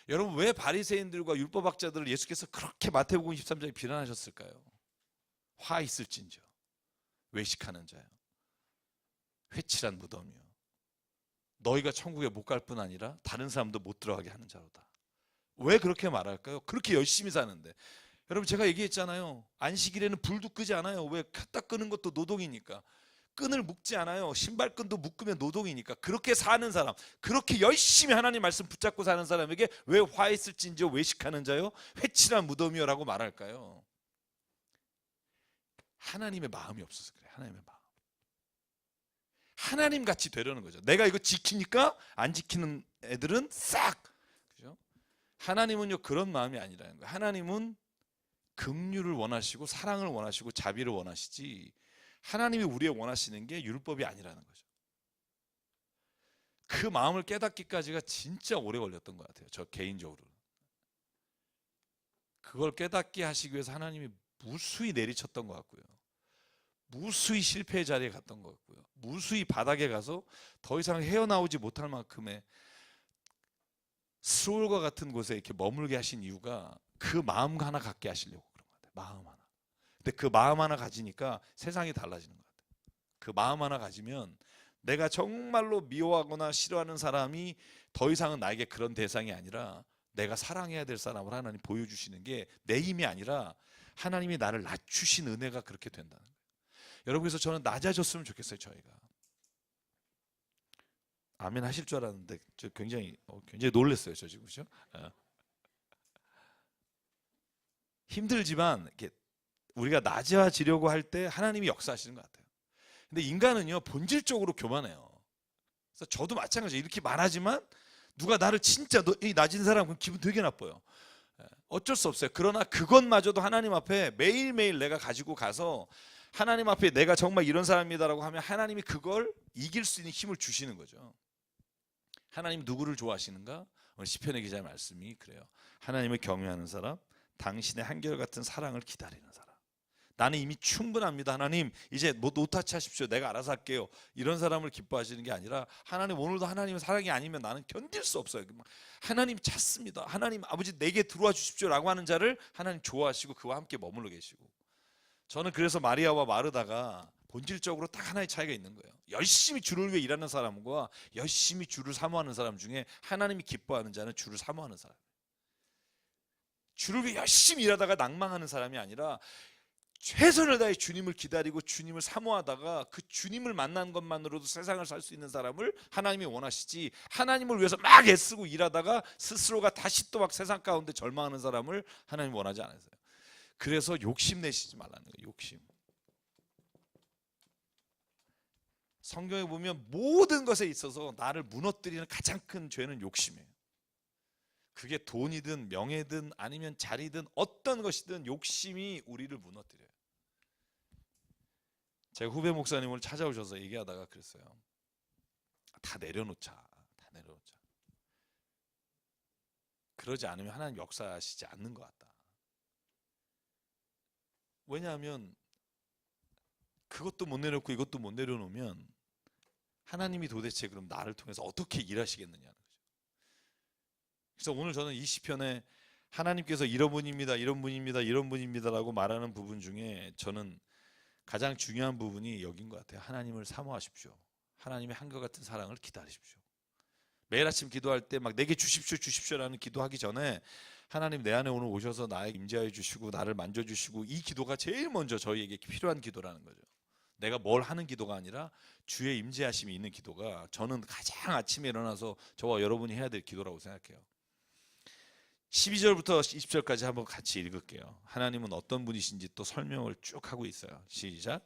여러분, 왜 바리새인들과 율법학자들을 예수께서 그렇게 마태복음 23장에 비난하셨을까요? 화 있을진저 외식하는 자요, 회칠한 무덤이요, 너희가 천국에 못 갈 뿐 아니라 다른 사람도 못 들어가게 하는 자로다. 왜 그렇게 말할까요? 그렇게 열심히 사는데. 여러분, 제가 얘기했잖아요. 안식일에는 불도 끄지 않아요. 왜? 켰다 끄는 것도 노동이니까. 끈을 묶지 않아요. 신발끈도 묶으면 노동이니까. 그렇게 사는 사람, 그렇게 열심히 하나님 말씀 붙잡고 사는 사람에게 왜 화 있을진저 외식하는 자요, 회칠한 무덤이요 라고 말할까요? 하나님의 마음이 없어서 그래요. 하나님의 마음. 하나님 같이 되려는 거죠. 내가 이거 지키니까 안 지키는 애들은 싹. 그죠? 하나님은요 그런 마음이 아니라는 거예요. 하나님은 긍휼을 원하시고 사랑을 원하시고 자비를 원하시지, 하나님이 우리의 원하시는 게 율법이 아니라는 거죠. 그 마음을 깨닫기까지가 진짜 오래 걸렸던 것 같아요. 저 개인적으로. 그걸 깨닫게 하시기 위해서 하나님이 무수히 내리쳤던 것 같고요. 무수히 실패의 자리에 갔던 것 같고요. 무수히 바닥에 가서 더 이상 헤어나오지 못할 만큼의 스올과 같은 곳에 이렇게 머물게 하신 이유가 그 마음 하나 갖게 하시려고 그런 것 같아요. 마음 하나. 근데 그 마음 하나 가지니까 세상이 달라지는 것 같아요. 그 마음 하나 가지면 내가 정말로 미워하거나 싫어하는 사람이 더 이상은 나에게 그런 대상이 아니라 내가 사랑해야 될 사람을 하나님 보여주시는 게 내 힘이 아니라 하나님이 나를 낮추신 은혜가 그렇게 된다는 거예요. 여러분, 그래서 저는 낮아졌으면 좋겠어요. 저희가 아멘 하실 줄 알았는데 저 굉장히 놀랐어요. 저 지금. 그렇죠? 힘들지만 이렇게 우리가 낮아지려고 할 때 하나님이 역사하시는 것 같아요. 근데 인간은요 본질적으로 교만해요. 그래서 저도 마찬가지예요. 이렇게 말하지만 누가 나를 진짜 이 낮은 사람 그럼 기분 되게 나빠요. 어쩔 수 없어요. 그러나 그것마저도 하나님 앞에 매일매일 내가 가지고 가서 하나님 앞에 내가 정말 이런 사람이다라고 하면 하나님이 그걸 이길 수 있는 힘을 주시는 거죠. 하나님 누구를 좋아하시는가? 오늘 시편의 기자의 말씀이 그래요. 하나님을 경외하는 사람, 당신의 한결같은 사랑을 기다리는 사람. 나는 이미 충분합니다. 하나님 이제 노타치 하십시오. 내가 알아서 할게요. 이런 사람을 기뻐하시는 게 아니라 하나님 오늘도 하나님의 사랑이 아니면 나는 견딜 수 없어요. 하나님 찾습니다. 하나님 아버지 내게 들어와 주십시오 라고 하는 자를 하나님 좋아하시고 그와 함께 머물러 계시고, 저는 그래서 마리아와 마르다가 본질적으로 딱 하나의 차이가 있는 거예요. 열심히 주를 위해 일하는 사람과 열심히 주를 사모하는 사람 중에 하나님이 기뻐하는 자는 주를 사모하는 사람. 주를 위해 열심히 일하다가 낭망하는 사람이 아니라 최선을 다해 주님을 기다리고 주님을 사모하다가 그 주님을 만난 것만으로도 세상을 살 수 있는 사람을 하나님이 원하시지, 하나님을 위해서 막 애쓰고 일하다가 스스로가 다시 또 막 세상 가운데 절망하는 사람을 하나님 원하지 않으세요. 그래서 욕심내시지 말라는 거예요. 욕심. 성경에 보면 모든 것에 있어서 나를 무너뜨리는 가장 큰 죄는 욕심이에요. 그게 돈이든 명예든 아니면 자리든 어떤 것이든 욕심이 우리를 무너뜨려요. 제가 후배 목사님을 찾아오셔서 얘기하다가 그랬어요. 다 내려놓자. 다 내려놓자. 그러지 않으면 하나님 역사하시지 않는 것 같다. 왜냐하면 그것도 못 내려놓고 이것도 못 내려놓으면 하나님이 도대체 그럼 나를 통해서 어떻게 일하시겠느냐는 거죠. 그래서 오늘 저는 이 시편에 하나님께서 이런 분입니다, 이런 분입니다, 이런 분입니다라고 말하는 부분 중에 저는 가장 중요한 부분이 여긴 것 같아요. 하나님을 사모하십시오. 하나님의 한결같은 사랑을 기다리십시오. 매일 아침 기도할 때 막 내게 주십시오 주십시오라는 기도하기 전에 하나님 내 안에 오늘 오셔서 나에게 임재하여 주시고 나를 만져주시고, 이 기도가 제일 먼저 저희에게 필요한 기도라는 거죠. 내가 뭘 하는 기도가 아니라 주의 임재하심이 있는 기도가 저는 가장 아침에 일어나서 저와 여러분이 해야 될 기도라고 생각해요. 12절부터 20절까지 한번 같이 읽을게요. 하나님은 어떤 분이신지 또 설명을 쭉 하고 있어요. 시작.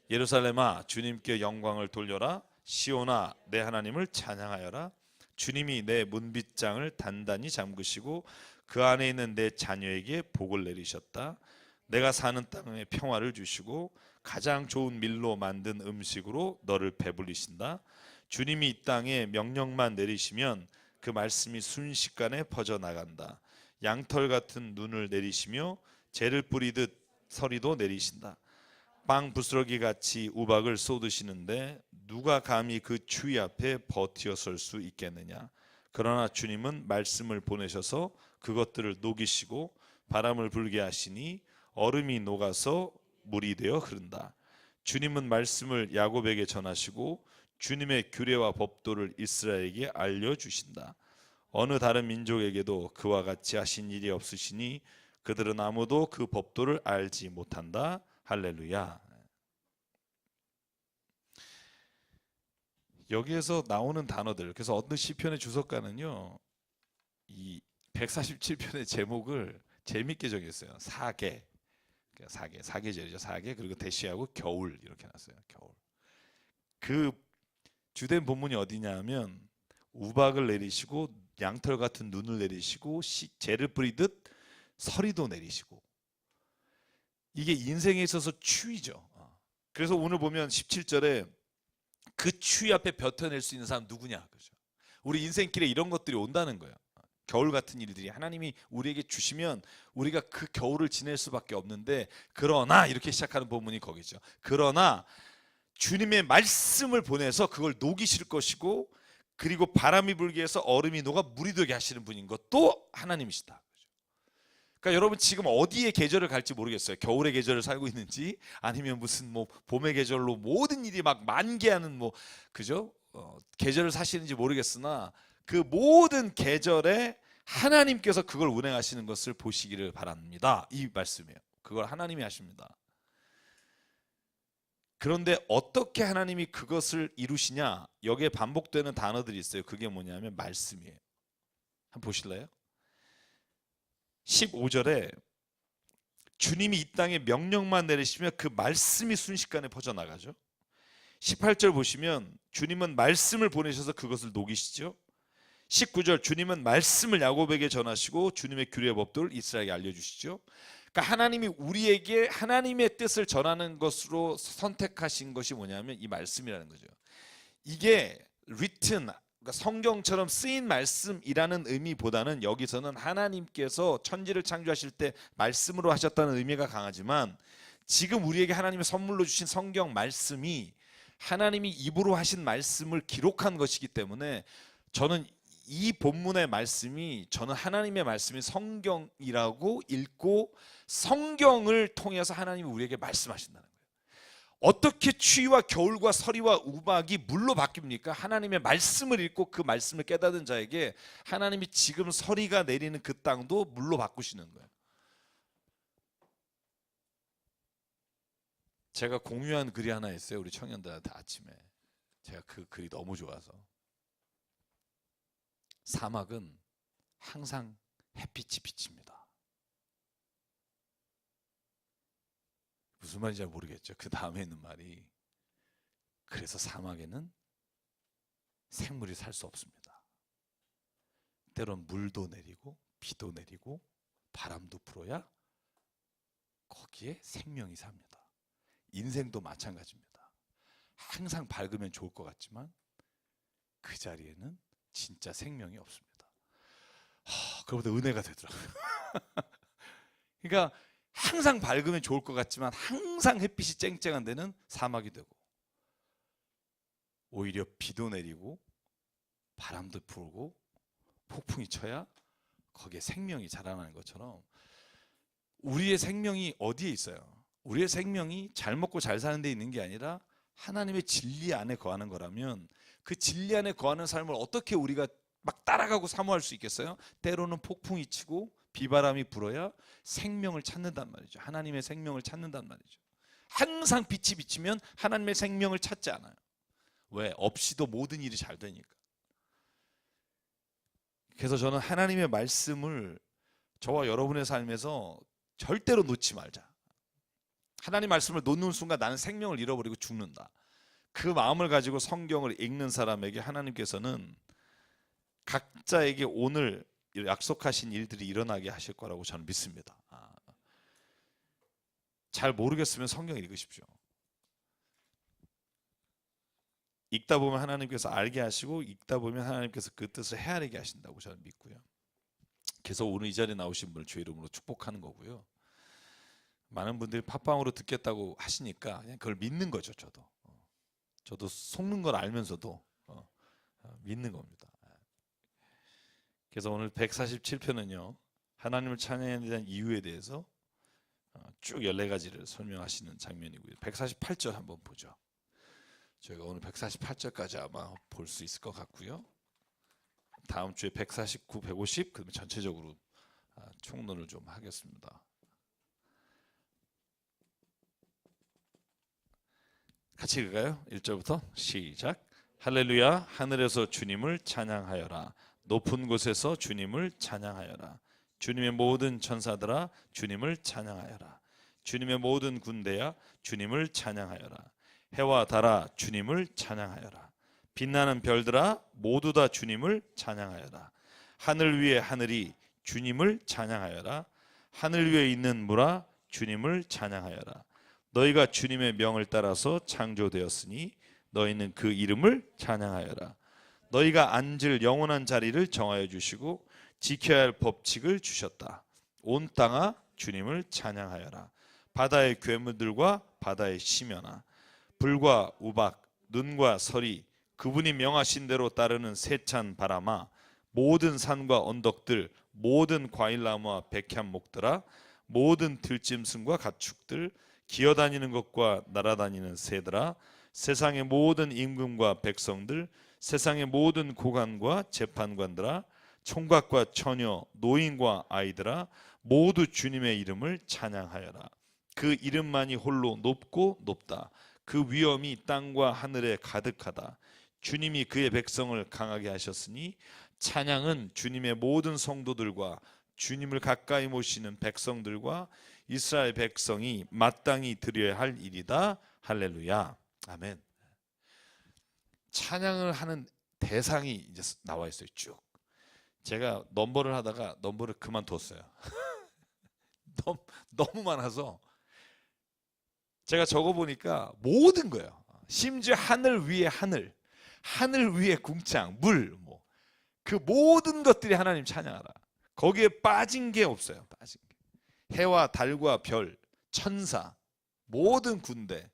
예루살렘아 주님께 영광을 돌려라. 시온아 내 하나님을 찬양하여라. 주님이 내 문빗장을 단단히 잠그시고 그 안에 있는 내 자녀에게 복을 내리셨다. 내가 사는 땅에 평화를 주시고 가장 좋은 밀로 만든 음식으로 너를 배불리신다. 주님이 이 땅에 명령만 내리시면 그 말씀이 순식간에 퍼져나간다. 양털 같은 눈을 내리시며 재를 뿌리듯 서리도 내리신다. 빵 부스러기 같이 우박을 쏟으시는데 누가 감히 그 추위 앞에 버티어 설 수 있겠느냐. 그러나 주님은 말씀을 보내셔서 그것들을 녹이시고 바람을 불게 하시니 얼음이 녹아서 물이 되어 흐른다. 주님은 말씀을 야곱에게 전하시고 주님의 규례와 법도를 이스라엘에게 알려주신다. 어느 다른 민족에게도 그와 같이 하신 일이 없으시니 그들은 아무도 그 법도를 알지 못한다. 할렐루야. 여기에서 나오는 단어들, 그래서 어떤 시편의 주석가는요 이 147편의 제목을 재밌게 정했어요. 사계, 사계절이죠. 사계, 그리고 대시하고 겨울 이렇게 놨어요. 겨울. 그 주된 본문이 어디냐 하면 우박을 내리시고 양털 같은 눈을 내리시고 재를 뿌리듯 서리도 내리시고, 이게 인생에 있어서 추위죠. 그래서 오늘 보면 17절에 그 추위 앞에 버텨낼 수 있는 사람 누구냐, 그죠? 우리 인생길에 이런 것들이 온다는 거예요. 겨울 같은 일들이 하나님이 우리에게 주시면 우리가 그 겨울을 지낼 수밖에 없는데, 그러나 이렇게 시작하는 본문이 거기죠. 그러나 주님의 말씀을 보내서 그걸 녹이실 것이고, 그리고 바람이 불게 해서 얼음이 녹아 물이 되게 하시는 분인 것도 하나님이시다. 그러니까 여러분 지금 어디에 계절을 갈지 모르겠어요. 겨울의 계절을 살고 있는지, 아니면 무슨 뭐 봄의 계절로 모든 일이 막 만개하는 뭐, 그죠? 계절을 사시는지 모르겠으나 그 모든 계절에 하나님께서 그걸 운행하시는 것을 보시기를 바랍니다. 이 말씀이에요. 그걸 하나님이 하십니다. 그런데 어떻게 하나님이 그것을 이루시냐? 여기에 반복되는 단어들이 있어요. 그게 뭐냐면 말씀이에요. 한번 보실래요? 15절에 주님이 이 땅에 명령만 내리시면 그 말씀이 순식간에 퍼져나가죠. 18절 보시면 주님은 말씀을 보내셔서 그것을 녹이시죠. 19절 주님은 말씀을 야곱에게 전하시고 주님의 규례 법도를 이스라엘에게 알려주시죠. 그러니까 하나님이 우리에게 하나님의 뜻을 전하는 것으로 선택하신 것이 뭐냐면 이 말씀이라는 거죠. 이게 written, 그러니까 성경처럼 쓰인 말씀이라는 의미보다는 여기서는 하나님께서 천지를 창조하실 때 말씀으로 하셨다는 의미가 강하지만, 지금 우리에게 하나님의 선물로 주신 성경 말씀이 하나님이 입으로 하신 말씀을 기록한 것이기 때문에, 저는 이 본문의 말씀이, 저는 하나님의 말씀이 성경이라고 읽고 성경을 통해서 하나님이 우리에게 말씀하신다는 거예요. 어떻게 추위와 겨울과 서리와 우박이 물로 바뀝니까? 하나님의 말씀을 읽고 그 말씀을 깨닫은 자에게 하나님이 지금 서리가 내리는 그 땅도 물로 바꾸시는 거예요. 제가 공유한 글이 하나 있어요. 우리 청년들한테 아침에. 제가 그 글이 너무 좋아서. 사막은 항상 햇빛이 비칩니다. 무슨 말인지 잘 모르겠죠. 그 다음에 있는 말이, 그래서 사막에는 생물이 살 수 없습니다. 때론 물도 내리고 비도 내리고 바람도 불어야 거기에 생명이 삽니다. 인생도 마찬가지입니다. 항상 밝으면 좋을 것 같지만 그 자리에는 진짜 생명이 없습니다. 그러다 은혜가 되더라고요. 그러니까 항상 밝으면 좋을 것 같지만 항상 햇빛이 쨍쨍한 데는 사막이 되고, 오히려 비도 내리고 바람도 불고 폭풍이 쳐야 거기에 생명이 자라나는 것처럼, 우리의 생명이 어디에 있어요? 우리의 생명이 잘 먹고 잘 사는 데 있는 게 아니라 하나님의 진리 안에 거하는 거라면, 그 진리 안에 거하는 삶을 어떻게 우리가 막 따라가고 사모할 수 있겠어요? 때로는 폭풍이 치고 비바람이 불어야 생명을 찾는단 말이죠. 하나님의 생명을 찾는단 말이죠. 항상 빛이 비치면 하나님의 생명을 찾지 않아요. 왜? 없이도 모든 일이 잘 되니까. 그래서 저는 하나님의 말씀을 저와 여러분의 삶에서 절대로 놓지 말자. 하나님 말씀을 놓는 순간 나는 생명을 잃어버리고 죽는다. 그 마음을 가지고 성경을 읽는 사람에게 하나님께서는 각자에게 오늘 약속하신 일들이 일어나게 하실 거라고 저는 믿습니다. 잘 모르겠으면 성경 읽으십시오. 읽다 보면 하나님께서 알게 하시고, 읽다 보면 하나님께서 그 뜻을 헤아리게 하신다고 저는 믿고요. 그래서 오늘 이 자리에 나오신 분을 주 이름으로 축복하는 거고요. 많은 분들이 팟빵으로 듣겠다고 하시니까 그냥 그걸 믿는 거죠. 저도 속는 걸 알면서도 믿는 겁니다. 그래서 오늘 147편은요, 하나님을 찬양해야 되는 이유에 대해서 쭉 14가지를 설명하시는 장면이고요. 148절 한번 보죠. 저희가 오늘 148절까지 아마 볼 수 있을 것 같고요. 다음 주에 149, 150, 그다음에 전체적으로 총론을 좀 하겠습니다. 같이 읽을까요? 1절부터 시작. 할렐루야. 하늘에서 주님을 찬양하여라. 높은 곳에서 주님을 찬양하여라. 주님의 모든 천사들아 주님을 찬양하여라. 주님의 모든 군대야 주님을 찬양하여라. 해와 달아 주님을 찬양하여라. 빛나는 별들아 모두 다 주님을 찬양하여라. 하늘 위에 하늘이 주님을 찬양하여라. 하늘 위에 있는 물아 주님을 찬양하여라. 너희가 주님의 명을 따라서 창조되었으니 너희는 그 이름을 찬양하여라. 너희가 앉을 영원한 자리를 정하여 주시고 지켜야 할 법칙을 주셨다. 온 땅아 주님을 찬양하여라. 바다의 괴물들과 바다의 심연아, 불과 우박, 눈과 서리, 그분이 명하신 대로 따르는 세찬 바람아, 모든 산과 언덕들, 모든 과일나무와 백향목들아, 모든 들짐승과 가축들, 기어다니는 것과 날아다니는 새들아, 세상의 모든 임금과 백성들, 세상의 모든 고관과 재판관들아, 총각과 처녀, 노인과 아이들아, 모두 주님의 이름을 찬양하여라. 그 이름만이 홀로 높고 높다. 그 위엄이 땅과 하늘에 가득하다. 주님이 그의 백성을 강하게 하셨으니 찬양은 주님의 모든 성도들과 주님을 가까이 모시는 백성들과 이스라엘 백성이 마땅히 드려야 할 일이다. 할렐루야. 아멘. 찬양을 하는 대상이 이제 나와 있어요. 쭉. 제가 넘버를 하다가 넘버를 그만뒀어요. 너무 많아서 제가 적어보니까 모든 거예요. 심지어 하늘 위에 하늘, 하늘 위에 궁창, 물, 그 모든 것들이 하나님 찬양하라. 거기에 빠진 게 없어요. 빠진 게. 해와 달과 별, 천사, 모든 군대,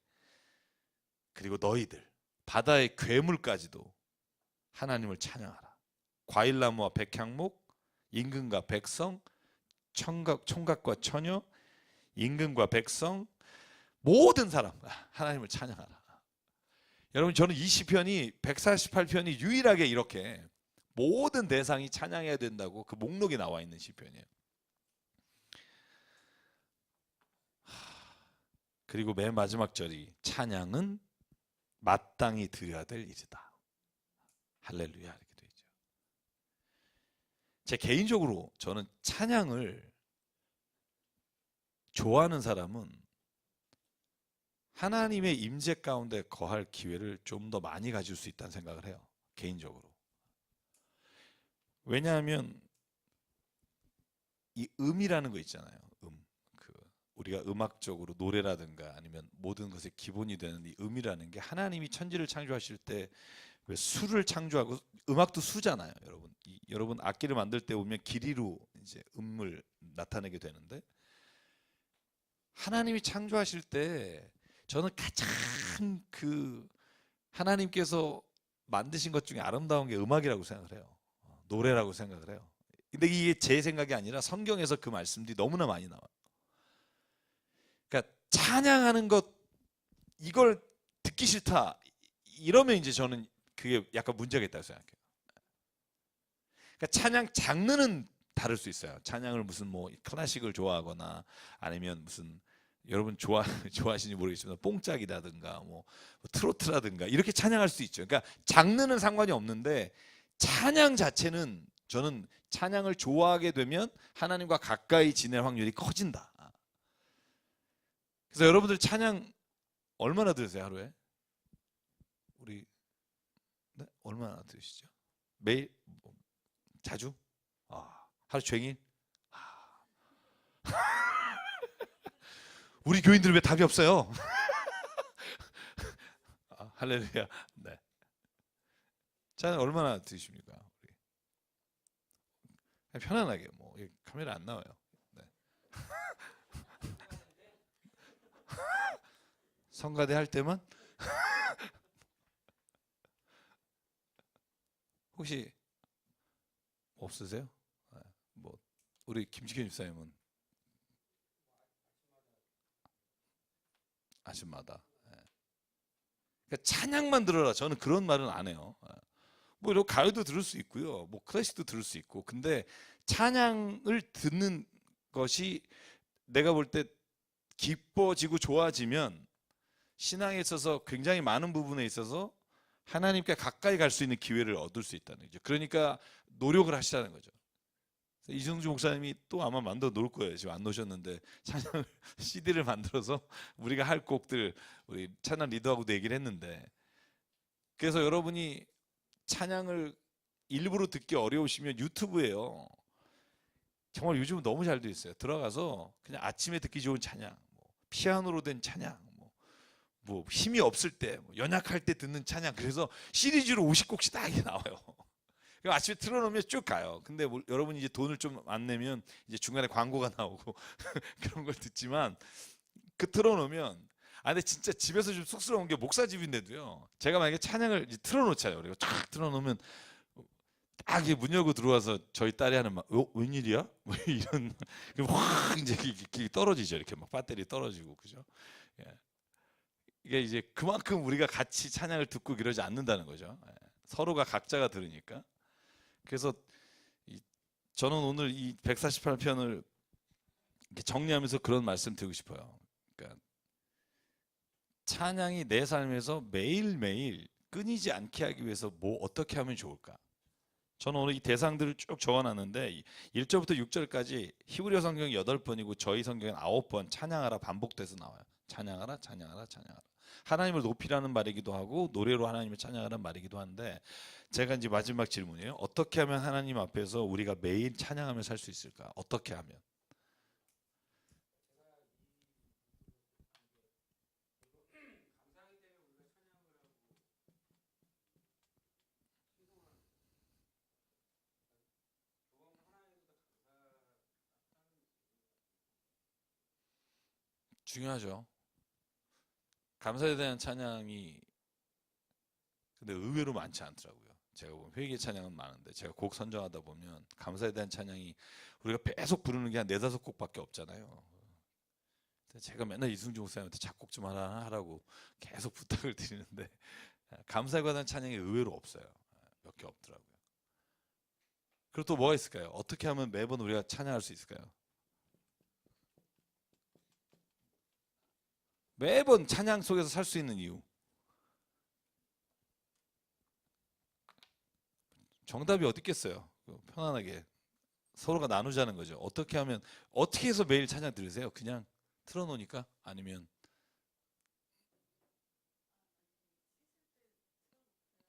그리고 너희들, 바다의 괴물까지도 하나님을 찬양하라. 과일나무와 백향목, 임금과 백성, 총각과 처녀, 임금과 백성, 모든 사람 하나님을 찬양하라. 여러분, 저는 이 시편이 148편이 유일하게 이렇게 모든 대상이 찬양해야 된다고 그 목록에 나와 있는 시편이에요. 그리고 맨 마지막 절이 찬양은 마땅히 드려야 될 일이다. 할렐루야 이렇게 되어 있죠. 제 개인적으로 저는 찬양을 좋아하는 사람은 하나님의 임재 가운데 거할 기회를 좀 더 많이 가질 수 있다는 생각을 해요. 개인적으로. 왜냐하면 이 음이라는 거 있잖아요. 우리가 음악적으로 노래라든가 아니면 모든 것의 기본이 되는 이 음이라는 게 하나님이 천지를 창조하실 때 왜 수를 창조하고, 음악도 수잖아요. 여러분 악기를 만들 때 보면 길이로 이제 음을 나타내게 되는데, 하나님이 창조하실 때 저는 가장 하나님께서 만드신 것 중에 아름다운 게 음악이라고 생각을 해요. 노래라고 생각을 해요. 근데 이게 제 생각이 아니라 성경에서 그 말씀들이 너무나 많이 나와요. 그러니까 찬양하는 것, 이걸 듣기 싫다 이러면 이제 저는 그게 약간 문제가 있다고 생각해요. 그러니까 찬양 장르는 다를 수 있어요. 찬양을 무슨 클래식을 좋아하거나 아니면 무슨 여러분 좋아하시는지 모르겠지만 뽕짝이라든가 트로트라든가 이렇게 찬양할 수 있죠. 그러니까 장르는 상관이 없는데 찬양 자체는, 저는 찬양을 좋아하게 되면 하나님과 가까이 지낼 확률이 커진다. 그래서 여러분들 찬양 얼마나 들으세요, 하루에? 우리 얼마나 들으시죠? 매일? 자주? 하루 종일? 우리 교인들은 왜 답이 없어요? 할렐루야. 네. 찬양 얼마나 들으십니까? 편안하게, 카메라 안 나와요. 네. 성가대 할 때만? 혹시 없으세요? 우리 김지현 집사님은 아침마다. 그러니까 찬양만 들어라, 저는 그런 말은 안 해요. 이런 가요도 들을 수 있고요, 클래식도 들을 수 있고, 근데 찬양을 듣는 것이 내가 볼 때 기뻐지고 좋아지면 신앙에 있어서 굉장히 많은 부분에 있어서 하나님께 가까이 갈 수 있는 기회를 얻을 수 있다는 거죠. 그러니까 노력을 하시라는 거죠. 이승주 목사님이 또 아마 만들어 놓을 거예요. 지금 안 놓으셨는데 찬양 CD를 만들어서 우리가 할 곡들 우리 찬양 리더하고도 얘기를 했는데, 그래서 여러분이 찬양을 일부러 듣기 어려우시면 유튜브에요. 정말 요즘은 너무 잘 돼 있어요. 들어가서 그냥 아침에 듣기 좋은 찬양, 뭐 피아노로 된 찬양, 뭐 힘이 없을 때, 뭐 연약할 때 듣는 찬양. 그래서 시리즈로 50곡씩 다 이게 나와요. 아침에 틀어놓으면 쭉 가요. 근데 뭐 여러분이 이제 돈을 좀 안 내면 이제 중간에 광고가 나오고 그런 걸 듣지만 그 틀어놓으면 근데 진짜 집에서 좀 쑥스러운 게 목사집인데도요. 제가 만약에 찬양을 이제 틀어놓잖아요. 그리고 쫙 틀어놓으면 딱 이게 문 열고 들어와서 저희 딸이 하는 막 웬일이야? 뭐 이런 확 이제 떨어지죠. 이렇게 막 배터리 떨어지고 그죠? 예. 이게 이제 그만큼 우리가 같이 찬양을 듣고 이러지 않는다는 거죠. 예. 서로가 각자가 들으니까. 그래서 저는 오늘 이 148편을 정리하면서 그런 말씀 드리고 싶어요. 그러니까 찬양이 내 삶에서 매일매일 끊이지 않게 하기 위해서 뭐 어떻게 하면 좋을까? 저는 오늘 이 대상들을 쭉 적어놨는데 1절부터 6절까지 히브리어 성경 8번이고 저희 성경은 9번 찬양하라 반복돼서 나와요. 찬양하라, 찬양하라, 찬양하라. 하나님을 높이라는 말이기도 하고 노래로 하나님을 찬양하라는 말이기도 한데 제가 이제 마지막 질문이에요. 어떻게 하면 하나님 앞에서 우리가 매일 찬양하며 살 수 있을까? 어떻게 하면? 중요하죠. 감사에 대한 찬양이 근데 의외로 많지 않더라고요. 제가 보면 회개 찬양은 많은데 제가 곡 선정하다 보면 감사에 대한 찬양이 우리가 계속 부르는 게 한 4-5곡밖에 없잖아요. 제가 맨날 이승준 목사님한테 작곡 좀 하라고 계속 부탁을 드리는데 감사에 관한 찬양이 의외로 없어요. 몇 개 없더라고요. 그리고 또 뭐가 있을까요? 어떻게 하면 매번 우리가 찬양할 수 있을까요? 매번 찬양 속에서 살 수 있는 이유. 정답이 어디 있겠어요? 편안하게 서로가 나누자는 거죠. 어떻게 하면 어떻게 해서 매일 찬양 들으세요? 그냥 틀어놓으니까? 아니면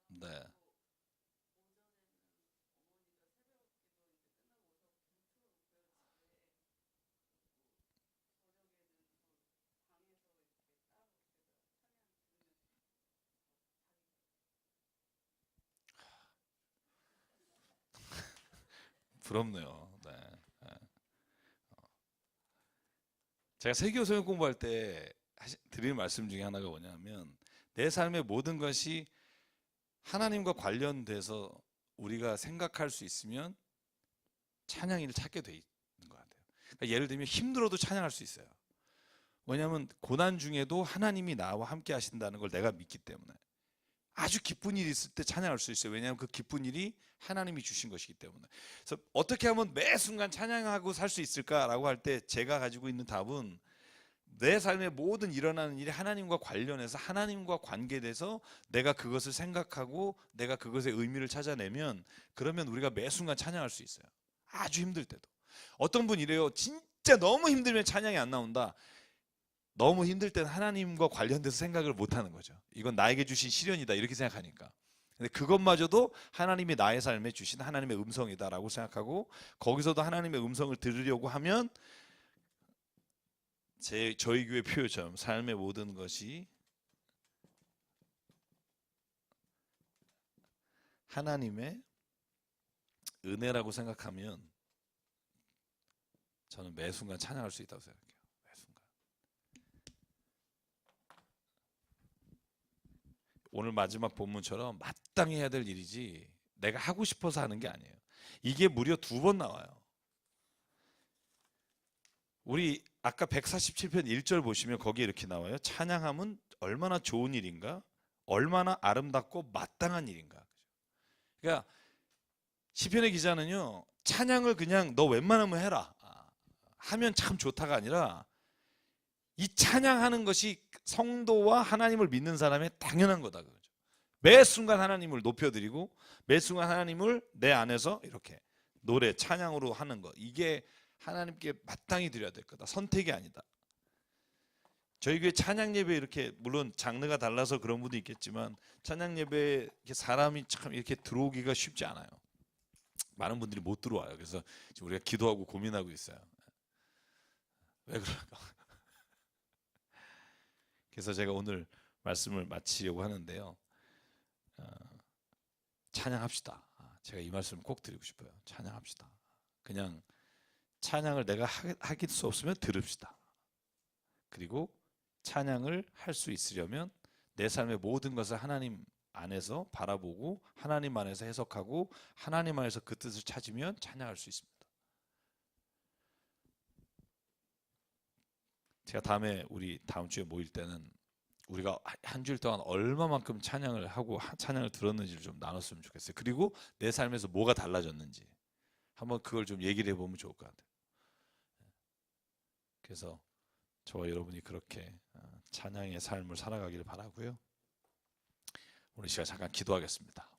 네. 부럽네요. 네. 네. 제가 세교 성경 공부할 때 드리는 말씀 중에 하나가 뭐냐면 내 삶의 모든 것이 하나님과 관련돼서 우리가 생각할 수 있으면 찬양을 찾게 돼 있는 것 같아요. 그러니까 예를 들면 힘들어도 찬양할 수 있어요. 왜냐하면 고난 중에도 하나님이 나와 함께 하신다는 걸 내가 믿기 때문에 아주 기쁜 일이 있을 때 찬양할 수 있어요. 왜냐하면 그 기쁜 일이 하나님이 주신 것이기 때문에. 그래서 어떻게 하면 매 순간 찬양하고 살 수 있을까라고 할 때 제가 가지고 있는 답은 내 삶의 모든 일어나는 일이 하나님과 관련해서 하나님과 관계돼서 내가 그것을 생각하고 내가 그것의 의미를 찾아내면 그러면 우리가 매 순간 찬양할 수 있어요. 아주 힘들 때도. 어떤 분 이래요. 진짜 너무 힘들면 찬양이 안 나온다. 너무 힘들 때는 하나님과 관련돼서 생각을 못 하는 거죠. 이건 나에게 주신 시련이다 이렇게 생각하니까. 근데 그것마저도 하나님이 나의 삶에 주신 하나님의 음성이다라고 생각하고 거기서도 하나님의 음성을 들으려고 하면 저희 교회 표처럼 삶의 모든 것이 하나님의 은혜라고 생각하면 저는 매 순간 찬양할 수 있다고 생각해요. 매 순간. 오늘 마지막 본문처럼 마땅히 해야 될 일이지 내가 하고 싶어서 하는 게 아니에요. 이게 무려 2번 나와요. 우리 아까 147편 1절 보시면 거기에 이렇게 나와요. 찬양함은 얼마나 좋은 일인가? 얼마나 아름답고 마땅한 일인가? 그러니까 시편의 기자는요. 찬양을 그냥 너 웬만하면 해라. 하면 참 좋다가 아니라 이 찬양하는 것이 성도와 하나님을 믿는 사람의 당연한 거다. 그거죠. 매 순간 하나님을 높여드리고 매 순간 하나님을 내 안에서 이렇게 노래, 찬양으로 하는 것. 이게 하나님께 마땅히 드려야 될 거다. 선택이 아니다. 저희 교회 찬양 예배 이렇게 물론 장르가 달라서 그런 분도 있겠지만 찬양 예배 이렇게 사람이 참 이렇게 들어오기가 쉽지 않아요. 많은 분들이 못 들어와요. 그래서 지금 우리가 기도하고 고민하고 있어요. 왜 그럴까? 그래서 제가 오늘 말씀을 마치려고 하는데요. 찬양합시다. 제가 이 말씀을 꼭 드리고 싶어요. 찬양합시다. 그냥 찬양을 내가 하길 수 없으면 들읍시다. 그리고 찬양을 할 수 있으려면 내 삶의 모든 것을 하나님 안에서 바라보고 하나님 안에서 해석하고 하나님 안에서 그 뜻을 찾으면 찬양할 수 있습니다. 제가 우리 다음 주에 모일 때는 우리가 한 주일 동안 얼마만큼 찬양을 하고 찬양을 들었는지를 좀 나눴으면 좋겠어요. 그리고 내 삶에서 뭐가 달라졌는지 한번 그걸 좀 얘기를 해보면 좋을 것 같아요. 그래서 저와 여러분이 그렇게 찬양의 삶을 살아가기를 바라고요. 오늘 시간 잠깐 기도하겠습니다.